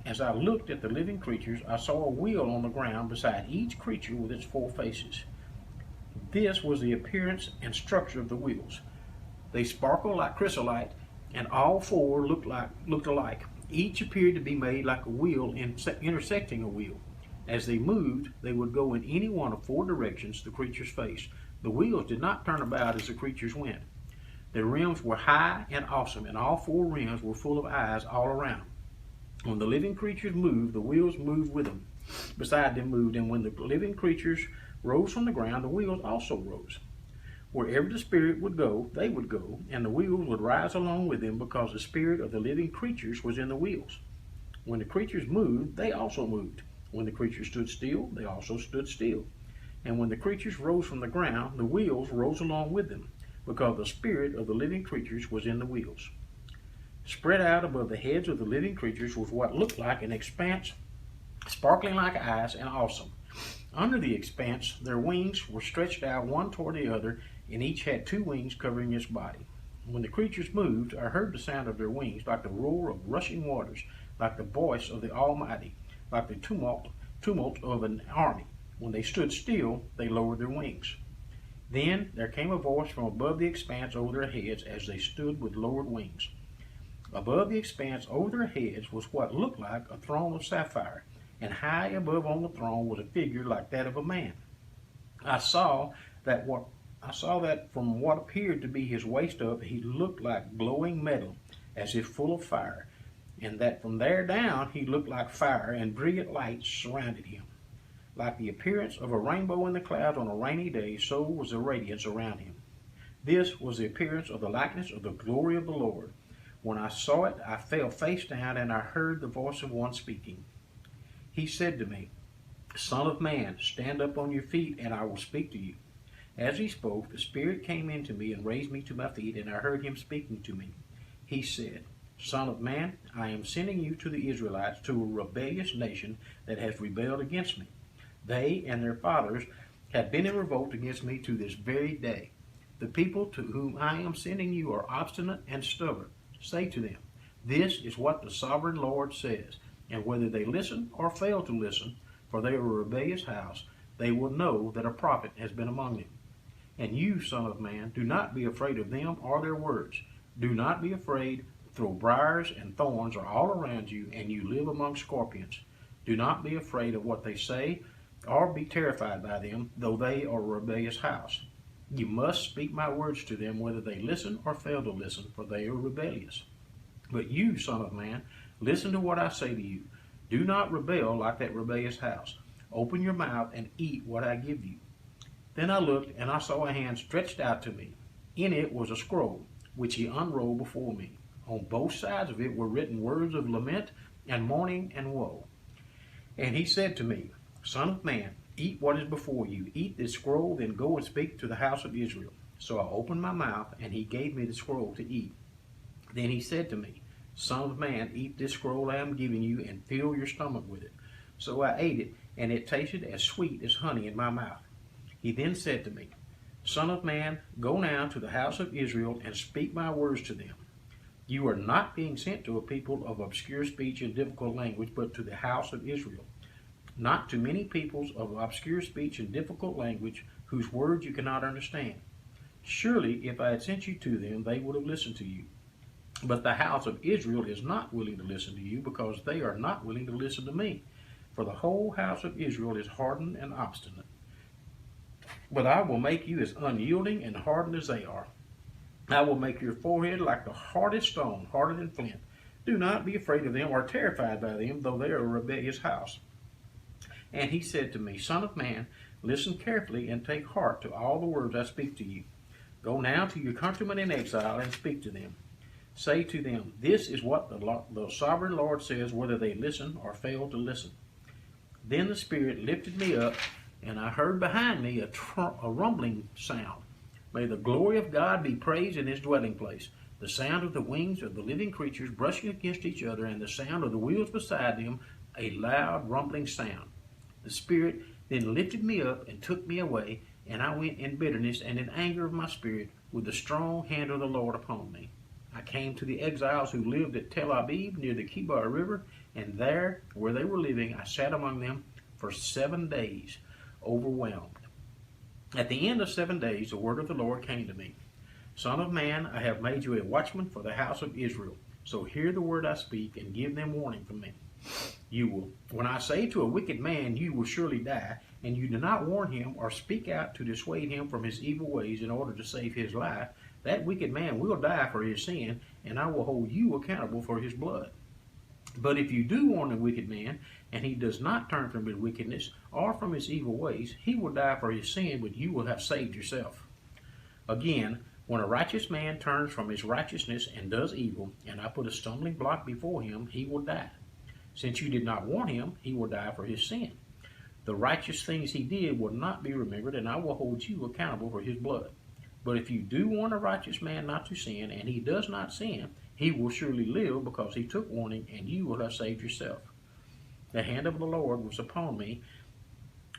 As I looked at the living creatures, I saw a wheel on the ground beside each creature with its 4 faces. This was the appearance and structure of the wheels. They sparkled like chrysolite, and all 4 looked alike. Each appeared to be made like a wheel intersecting a wheel. As they moved, they would go in any one of 4 directions the creatures faced. The wheels did not turn about as the creatures went. Their rims were high and awesome, and all 4 rims were full of eyes all around. When the living creatures moved, the wheels moved with them. Beside them moved, and when the living creatures rose from the ground, the wheels also rose. Wherever the Spirit would go, they would go, and the wheels would rise along with them, because the spirit of the living creatures was in the wheels. When the creatures moved, they also moved. When the creatures stood still, they also stood still. And when the creatures rose from the ground, the wheels rose along with them, because the spirit of the living creatures was in the wheels. Spread out above the heads of the living creatures was what looked like an expanse, sparkling like eyes and awesome. Under the expanse, their wings were stretched out one toward the other, and each had 2 wings covering its body. When the creatures moved, I heard the sound of their wings like the roar of rushing waters, like the voice of the Almighty, like the tumult of an army. When they stood still, they lowered their wings. Then there came a voice from above the expanse over their heads as they stood with lowered wings. Above the expanse over their heads was what looked like a throne of sapphire, and high above on the throne was a figure like that of a man. I saw that from what appeared to be his waist up, he looked like glowing metal, as if full of fire, and that from there down he looked like fire, and brilliant lights surrounded him. Like the appearance of a rainbow in the clouds on a rainy day, so was the radiance around him. This was the appearance of the likeness of the glory of the Lord. When I saw it, I fell face down, and I heard the voice of one speaking. He said to me, Son of man, stand up on your feet, and I will speak to you. As he spoke, the Spirit came into me and raised me to my feet, and I heard him speaking to me. He said, Son of man, I am sending you to the Israelites, to a rebellious nation that has rebelled against me. They and their fathers have been in revolt against me to this very day. The people to whom I am sending you are obstinate and stubborn. Say to them, This is what the sovereign Lord says, and whether they listen or fail to listen, for they are a rebellious house, they will know that a prophet has been among them. And you, son of man, do not be afraid of them or their words. Do not be afraid, though briars and thorns are all around you, and you live among scorpions. Do not be afraid of what they say, or be terrified by them, though they are a rebellious house. You must speak my words to them, whether they listen or fail to listen, for they are rebellious. But you, son of man, listen to what I say to you. Do not rebel like that rebellious house. Open your mouth and eat what I give you. Then I looked, and I saw a hand stretched out to me. In it was a scroll, which he unrolled before me. On both sides of it were written words of lament and mourning and woe. And he said to me, Son of man, eat what is before you. Eat this scroll, then go and speak to the house of Israel. So I opened my mouth, and he gave me the scroll to eat. Then he said to me, Son of man, eat this scroll I am giving you, and fill your stomach with it. So I ate it, and it tasted as sweet as honey in my mouth. He then said to me, Son of man, go now to the house of Israel, and speak my words to them. You are not being sent to a people of obscure speech and difficult language, but to the house of Israel. Not to many peoples of obscure speech and difficult language, whose words you cannot understand. Surely, if I had sent you to them, they would have listened to you. But the house of Israel is not willing to listen to you, because they are not willing to listen to me. For the whole house of Israel is hardened and obstinate. But I will make you as unyielding and hardened as they are. I will make your forehead like the hardest stone, harder than flint. Do not be afraid of them or terrified by them, though they are a rebellious house. And he said to me, Son of man, Listen carefully and take heart to all the words I speak to you. Go now to your countrymen in exile and speak to them. Say to them, this is what the sovereign Lord says, whether they listen or fail to listen. Then the Spirit lifted me up, and I heard behind me a rumbling sound. May the glory of God be praised in his dwelling place. The sound of the wings of the living creatures brushing against each other, and the sound of the wheels beside them, a loud rumbling sound. The Spirit then lifted me up and took me away, and I went in bitterness and in anger of my spirit, with the strong hand of the Lord upon me. I came to the exiles who lived at Tel Aviv near the Kibar River, and there, where they were living, I sat among them for 7 days, overwhelmed. At the end of 7 days, the word of the Lord came to me. Son of man, I have made you a watchman for the house of Israel. So hear the word I speak, and give them warning from me. When I say to a wicked man, you will surely die, and you do not warn him or speak out to dissuade him from his evil ways in order to save his life, that wicked man will die for his sin, and I will hold you accountable for his blood. But if you do warn the wicked man, and he does not turn from his wickedness or from his evil ways, he will die for his sin, but you will have saved yourself. Again, when a righteous man turns from his righteousness and does evil, and I put a stumbling block before him, he will die. Since you did not warn him, he will die for his sin. The righteous things he did will not be remembered, and I will hold you accountable for his blood. But if you do warn a righteous man not to sin, and he does not sin, he will surely live because he took warning, and you will have saved yourself. The hand of the Lord was upon me,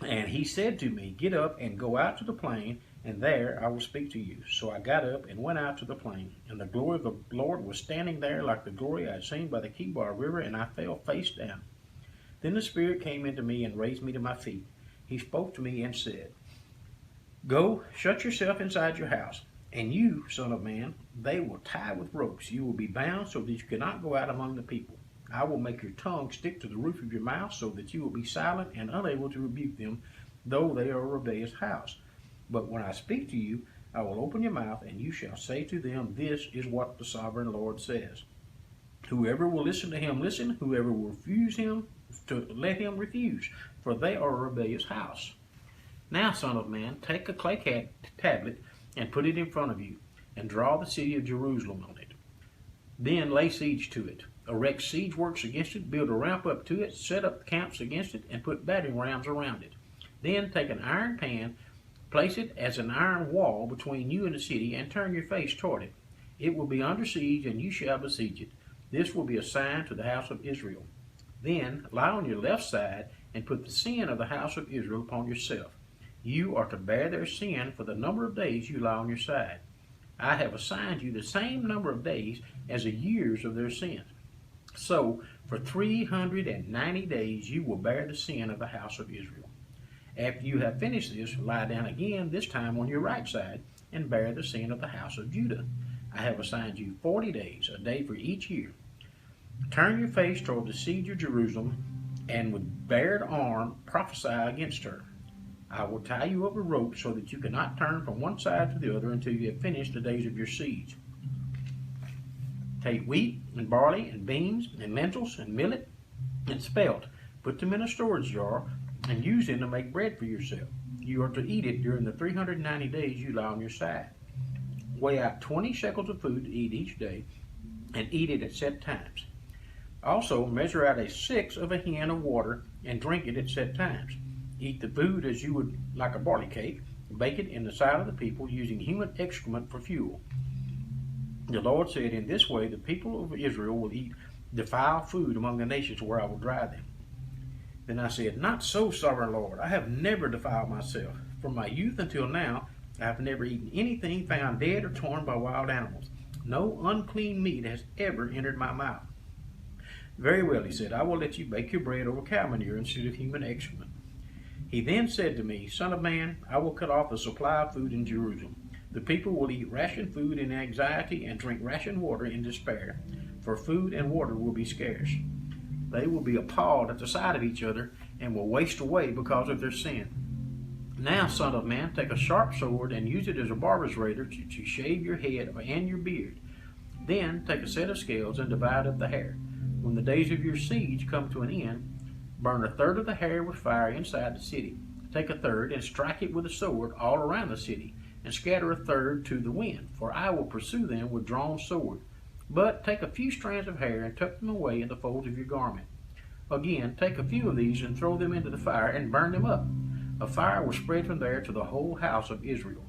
and he said to me, get up and go out to the plain, and there I will speak to you. So I got up and went out to the plain, and the glory of the Lord was standing there like the glory I had seen by the Kibar River, and I fell face down. Then the Spirit came into me and raised me to my feet. He spoke to me and said, go, shut yourself inside your house, and you, son of man, they will tie with ropes. You will be bound so that you cannot go out among the people. I will make your tongue stick to the roof of your mouth so that you will be silent and unable to rebuke them, though they are a rebellious house. But when I speak to you, I will open your mouth, and you shall say to them, this is what the sovereign Lord says. Whoever will listen to him, listen. Whoever will refuse him, to let him refuse, for they are a rebellious house. Now, son of man, take a clay tablet and put it in front of you, and draw the city of Jerusalem on it. Then lay siege to it. Erect siege works against it, build a ramp up to it, set up camps against it, and put battering rams around it. Then take an iron pan, place it as an iron wall between you and the city, and turn your face toward it. It will be under siege, and you shall besiege it. This will be a sign to the house of Israel. Then lie on your left side, and put the sin of the house of Israel upon yourself. You are to bear their sin for the number of days you lie on your side. I have assigned you the same number of days as the years of their sins. So, for 390 days you will bear the sin of the house of Israel. After you have finished this, lie down again, this time on your right side, and bear the sin of the house of Judah. I have assigned you 40 days, a day for each year. Turn your face toward the siege of Jerusalem, and with bared arm prophesy against her. I will tie you up with ropes so that you cannot turn from one side to the other until you have finished the days of your siege. Take wheat and barley and beans and lentils and millet and spelt, put them in a storage jar, and use them to make bread for yourself. You are to eat it during the 390 days you lie on your side. Weigh out 20 shekels of food to eat each day, and eat it at set times. Also, measure out 1/6 of a hin of water, and drink it at set times. Eat the food as you would like a barley cake. Bake it in the sight of the people, using human excrement for fuel. The Lord said, in this way the people of Israel will eat defiled food among the nations where I will drive them. Then I said, not so, sovereign Lord. I have never defiled myself. From my youth until now, I have never eaten anything found dead or torn by wild animals. No unclean meat has ever entered my mouth. Very well, he said, I will let you bake your bread over cow manure instead of human excrement. He then said to me, son of man, I will cut off the supply of food in Jerusalem. The people will eat ration food in anxiety and drink ration water in despair, for food and water will be scarce. They will be appalled at the sight of each other and will waste away because of their sin. Now, son of man, take a sharp sword and use it as a barber's razor to shave your head and your beard. Then take a set of scales and divide up the hair. When the days of your siege come to an end, burn 1/3 of the hair with fire inside the city. Take a third and strike it with a sword all around the city, and scatter a third to the wind, for I will pursue them with drawn sword. But take a few strands of hair and tuck them away in the folds of your garment. Again, take a few of these and throw them into the fire and burn them up. A fire will spread from there to the whole house of Israel.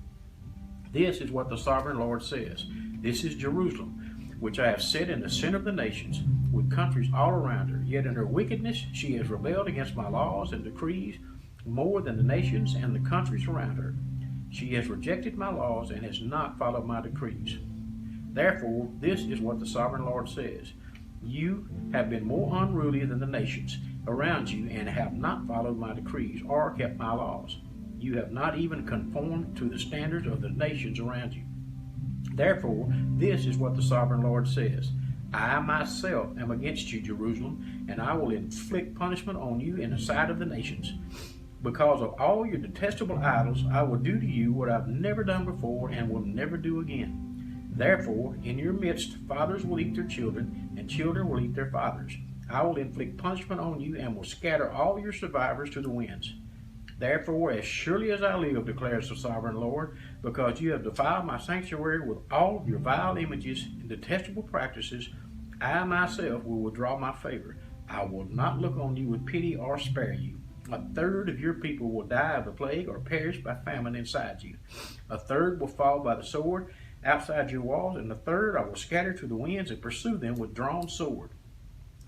This is what the sovereign Lord says. This is Jerusalem, which I have set in the center of the nations, with countries all around her. Yet in her wickedness she has rebelled against my laws and decrees more than the nations and the countries around her. She has rejected my laws and has not followed my decrees. Therefore, this is what the sovereign Lord says. You have been more unruly than the nations around you and have not followed my decrees or kept my laws. You have not even conformed to the standards of the nations around you. Therefore, this is what the sovereign Lord says. I myself am against you, Jerusalem, and I will inflict punishment on you in the sight of the nations. Because of all your detestable idols, I will do to you what I've never done before and will never do again. Therefore, in your midst, fathers will eat their children, and children will eat their fathers. I will inflict punishment on you and will scatter all your survivors to the winds. Therefore, as surely as I live, declares the sovereign Lord, because you have defiled my sanctuary with all of your vile images and detestable practices, I myself will withdraw my favor. I will not look on you with pity or spare you. A third of your people will die of the plague or perish by famine inside you. A third will fall by the sword outside your walls, and a third I will scatter to the winds and pursue them with drawn sword.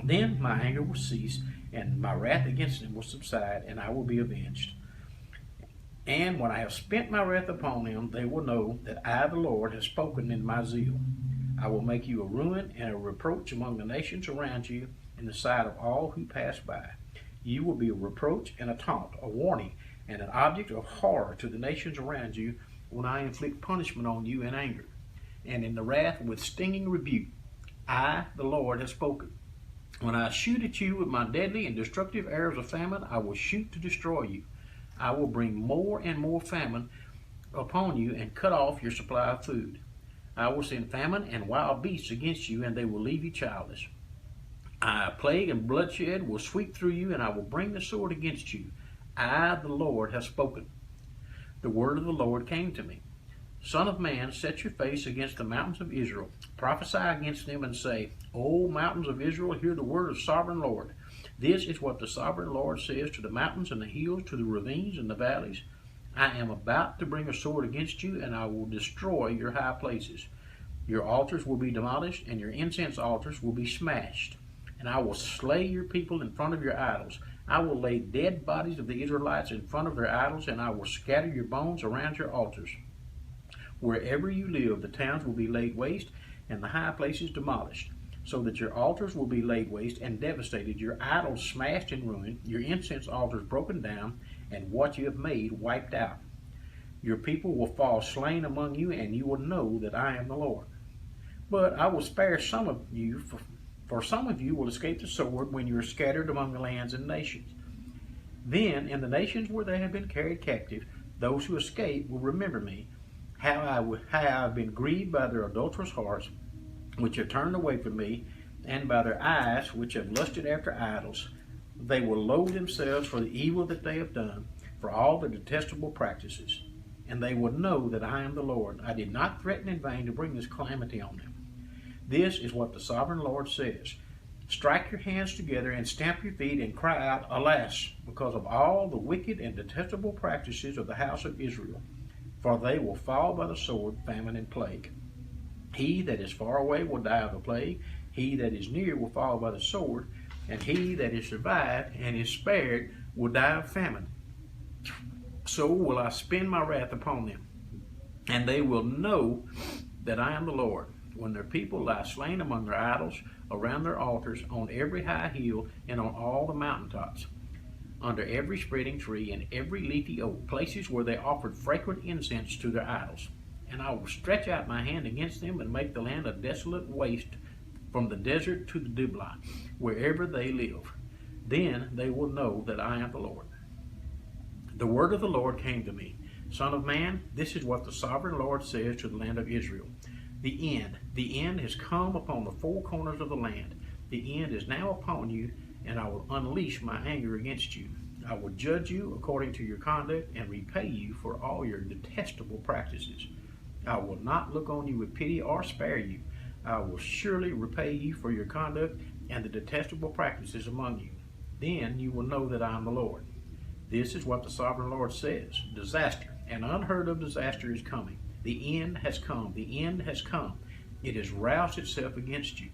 Then my anger will cease, and my wrath against them will subside, and I will be avenged. And when I have spent my wrath upon them, they will know that I, the Lord, have spoken in my zeal. I will make you a ruin and a reproach among the nations around you in the sight of all who pass by. You will be a reproach and a taunt, a warning, and an object of horror to the nations around you when I inflict punishment on you in anger. And in the wrath with stinging rebuke, I, the Lord, have spoken. When I shoot at you with my deadly and destructive arrows of famine, I will shoot to destroy you. I will bring more and more famine upon you and cut off your supply of food. I will send famine and wild beasts against you, and they will leave you childless. Plague and bloodshed will sweep through you, and I will bring the sword against you. I, the Lord, have spoken. The word of the Lord came to me. Son of man, set your face against the mountains of Israel. Prophesy against them and say, O mountains of Israel, hear the word of sovereign Lord. This is what the sovereign Lord says to the mountains and the hills, to the ravines and the valleys. I am about to bring a sword against you, and I will destroy your high places. Your altars will be demolished, and your incense altars will be smashed. And I will slay your people in front of your idols. I will lay dead bodies of the Israelites in front of their idols, and I will scatter your bones around your altars. Wherever you live, the towns will be laid waste, and the high places demolished, so that your altars will be laid waste and devastated, your idols smashed and ruined, your incense altars broken down, and what you have made wiped out. Your people will fall slain among you, and you will know that I am the Lord. But I will spare some of you, for some of you will escape the sword when you are scattered among the lands and nations. Then, in the nations where they have been carried captive, those who escape will remember me, how I have been grieved by their adulterous hearts, which have turned away from me, and by their eyes, which have lusted after idols. They will loathe themselves for the evil that they have done, for all their detestable practices. And they will know that I am the Lord. I did not threaten in vain to bring this calamity on them. This is what the sovereign Lord says. Strike your hands together and stamp your feet and cry out, Alas, because of all the wicked and detestable practices of the house of Israel. For they will fall by the sword, famine, and plague. He that is far away will die of the plague. He that is near will fall by the sword. And he that is survived and is spared will die of famine. So will I spend my wrath upon them. And they will know that I am the Lord, when their people lie slain among their idols, around their altars, on every high hill, and on all the mountaintops, under every spreading tree, and every leafy oak, places where they offered fragrant incense to their idols. And I will stretch out my hand against them, and make the land a desolate waste, from the desert to the Diblah, wherever they live. Then they will know that I am the Lord. The word of the Lord came to me. Son of man, this is what the sovereign Lord says to the land of Israel. The end has come upon the four corners of the land. The end is now upon you, and I will unleash my anger against you. I will judge you according to your conduct and repay you for all your detestable practices. I will not look on you with pity or spare you. I will surely repay you for your conduct and the detestable practices among you. Then you will know that I am the Lord. This is what the sovereign Lord says. Disaster, an unheard of disaster is coming. The end has come. The end has come. It has roused itself against you.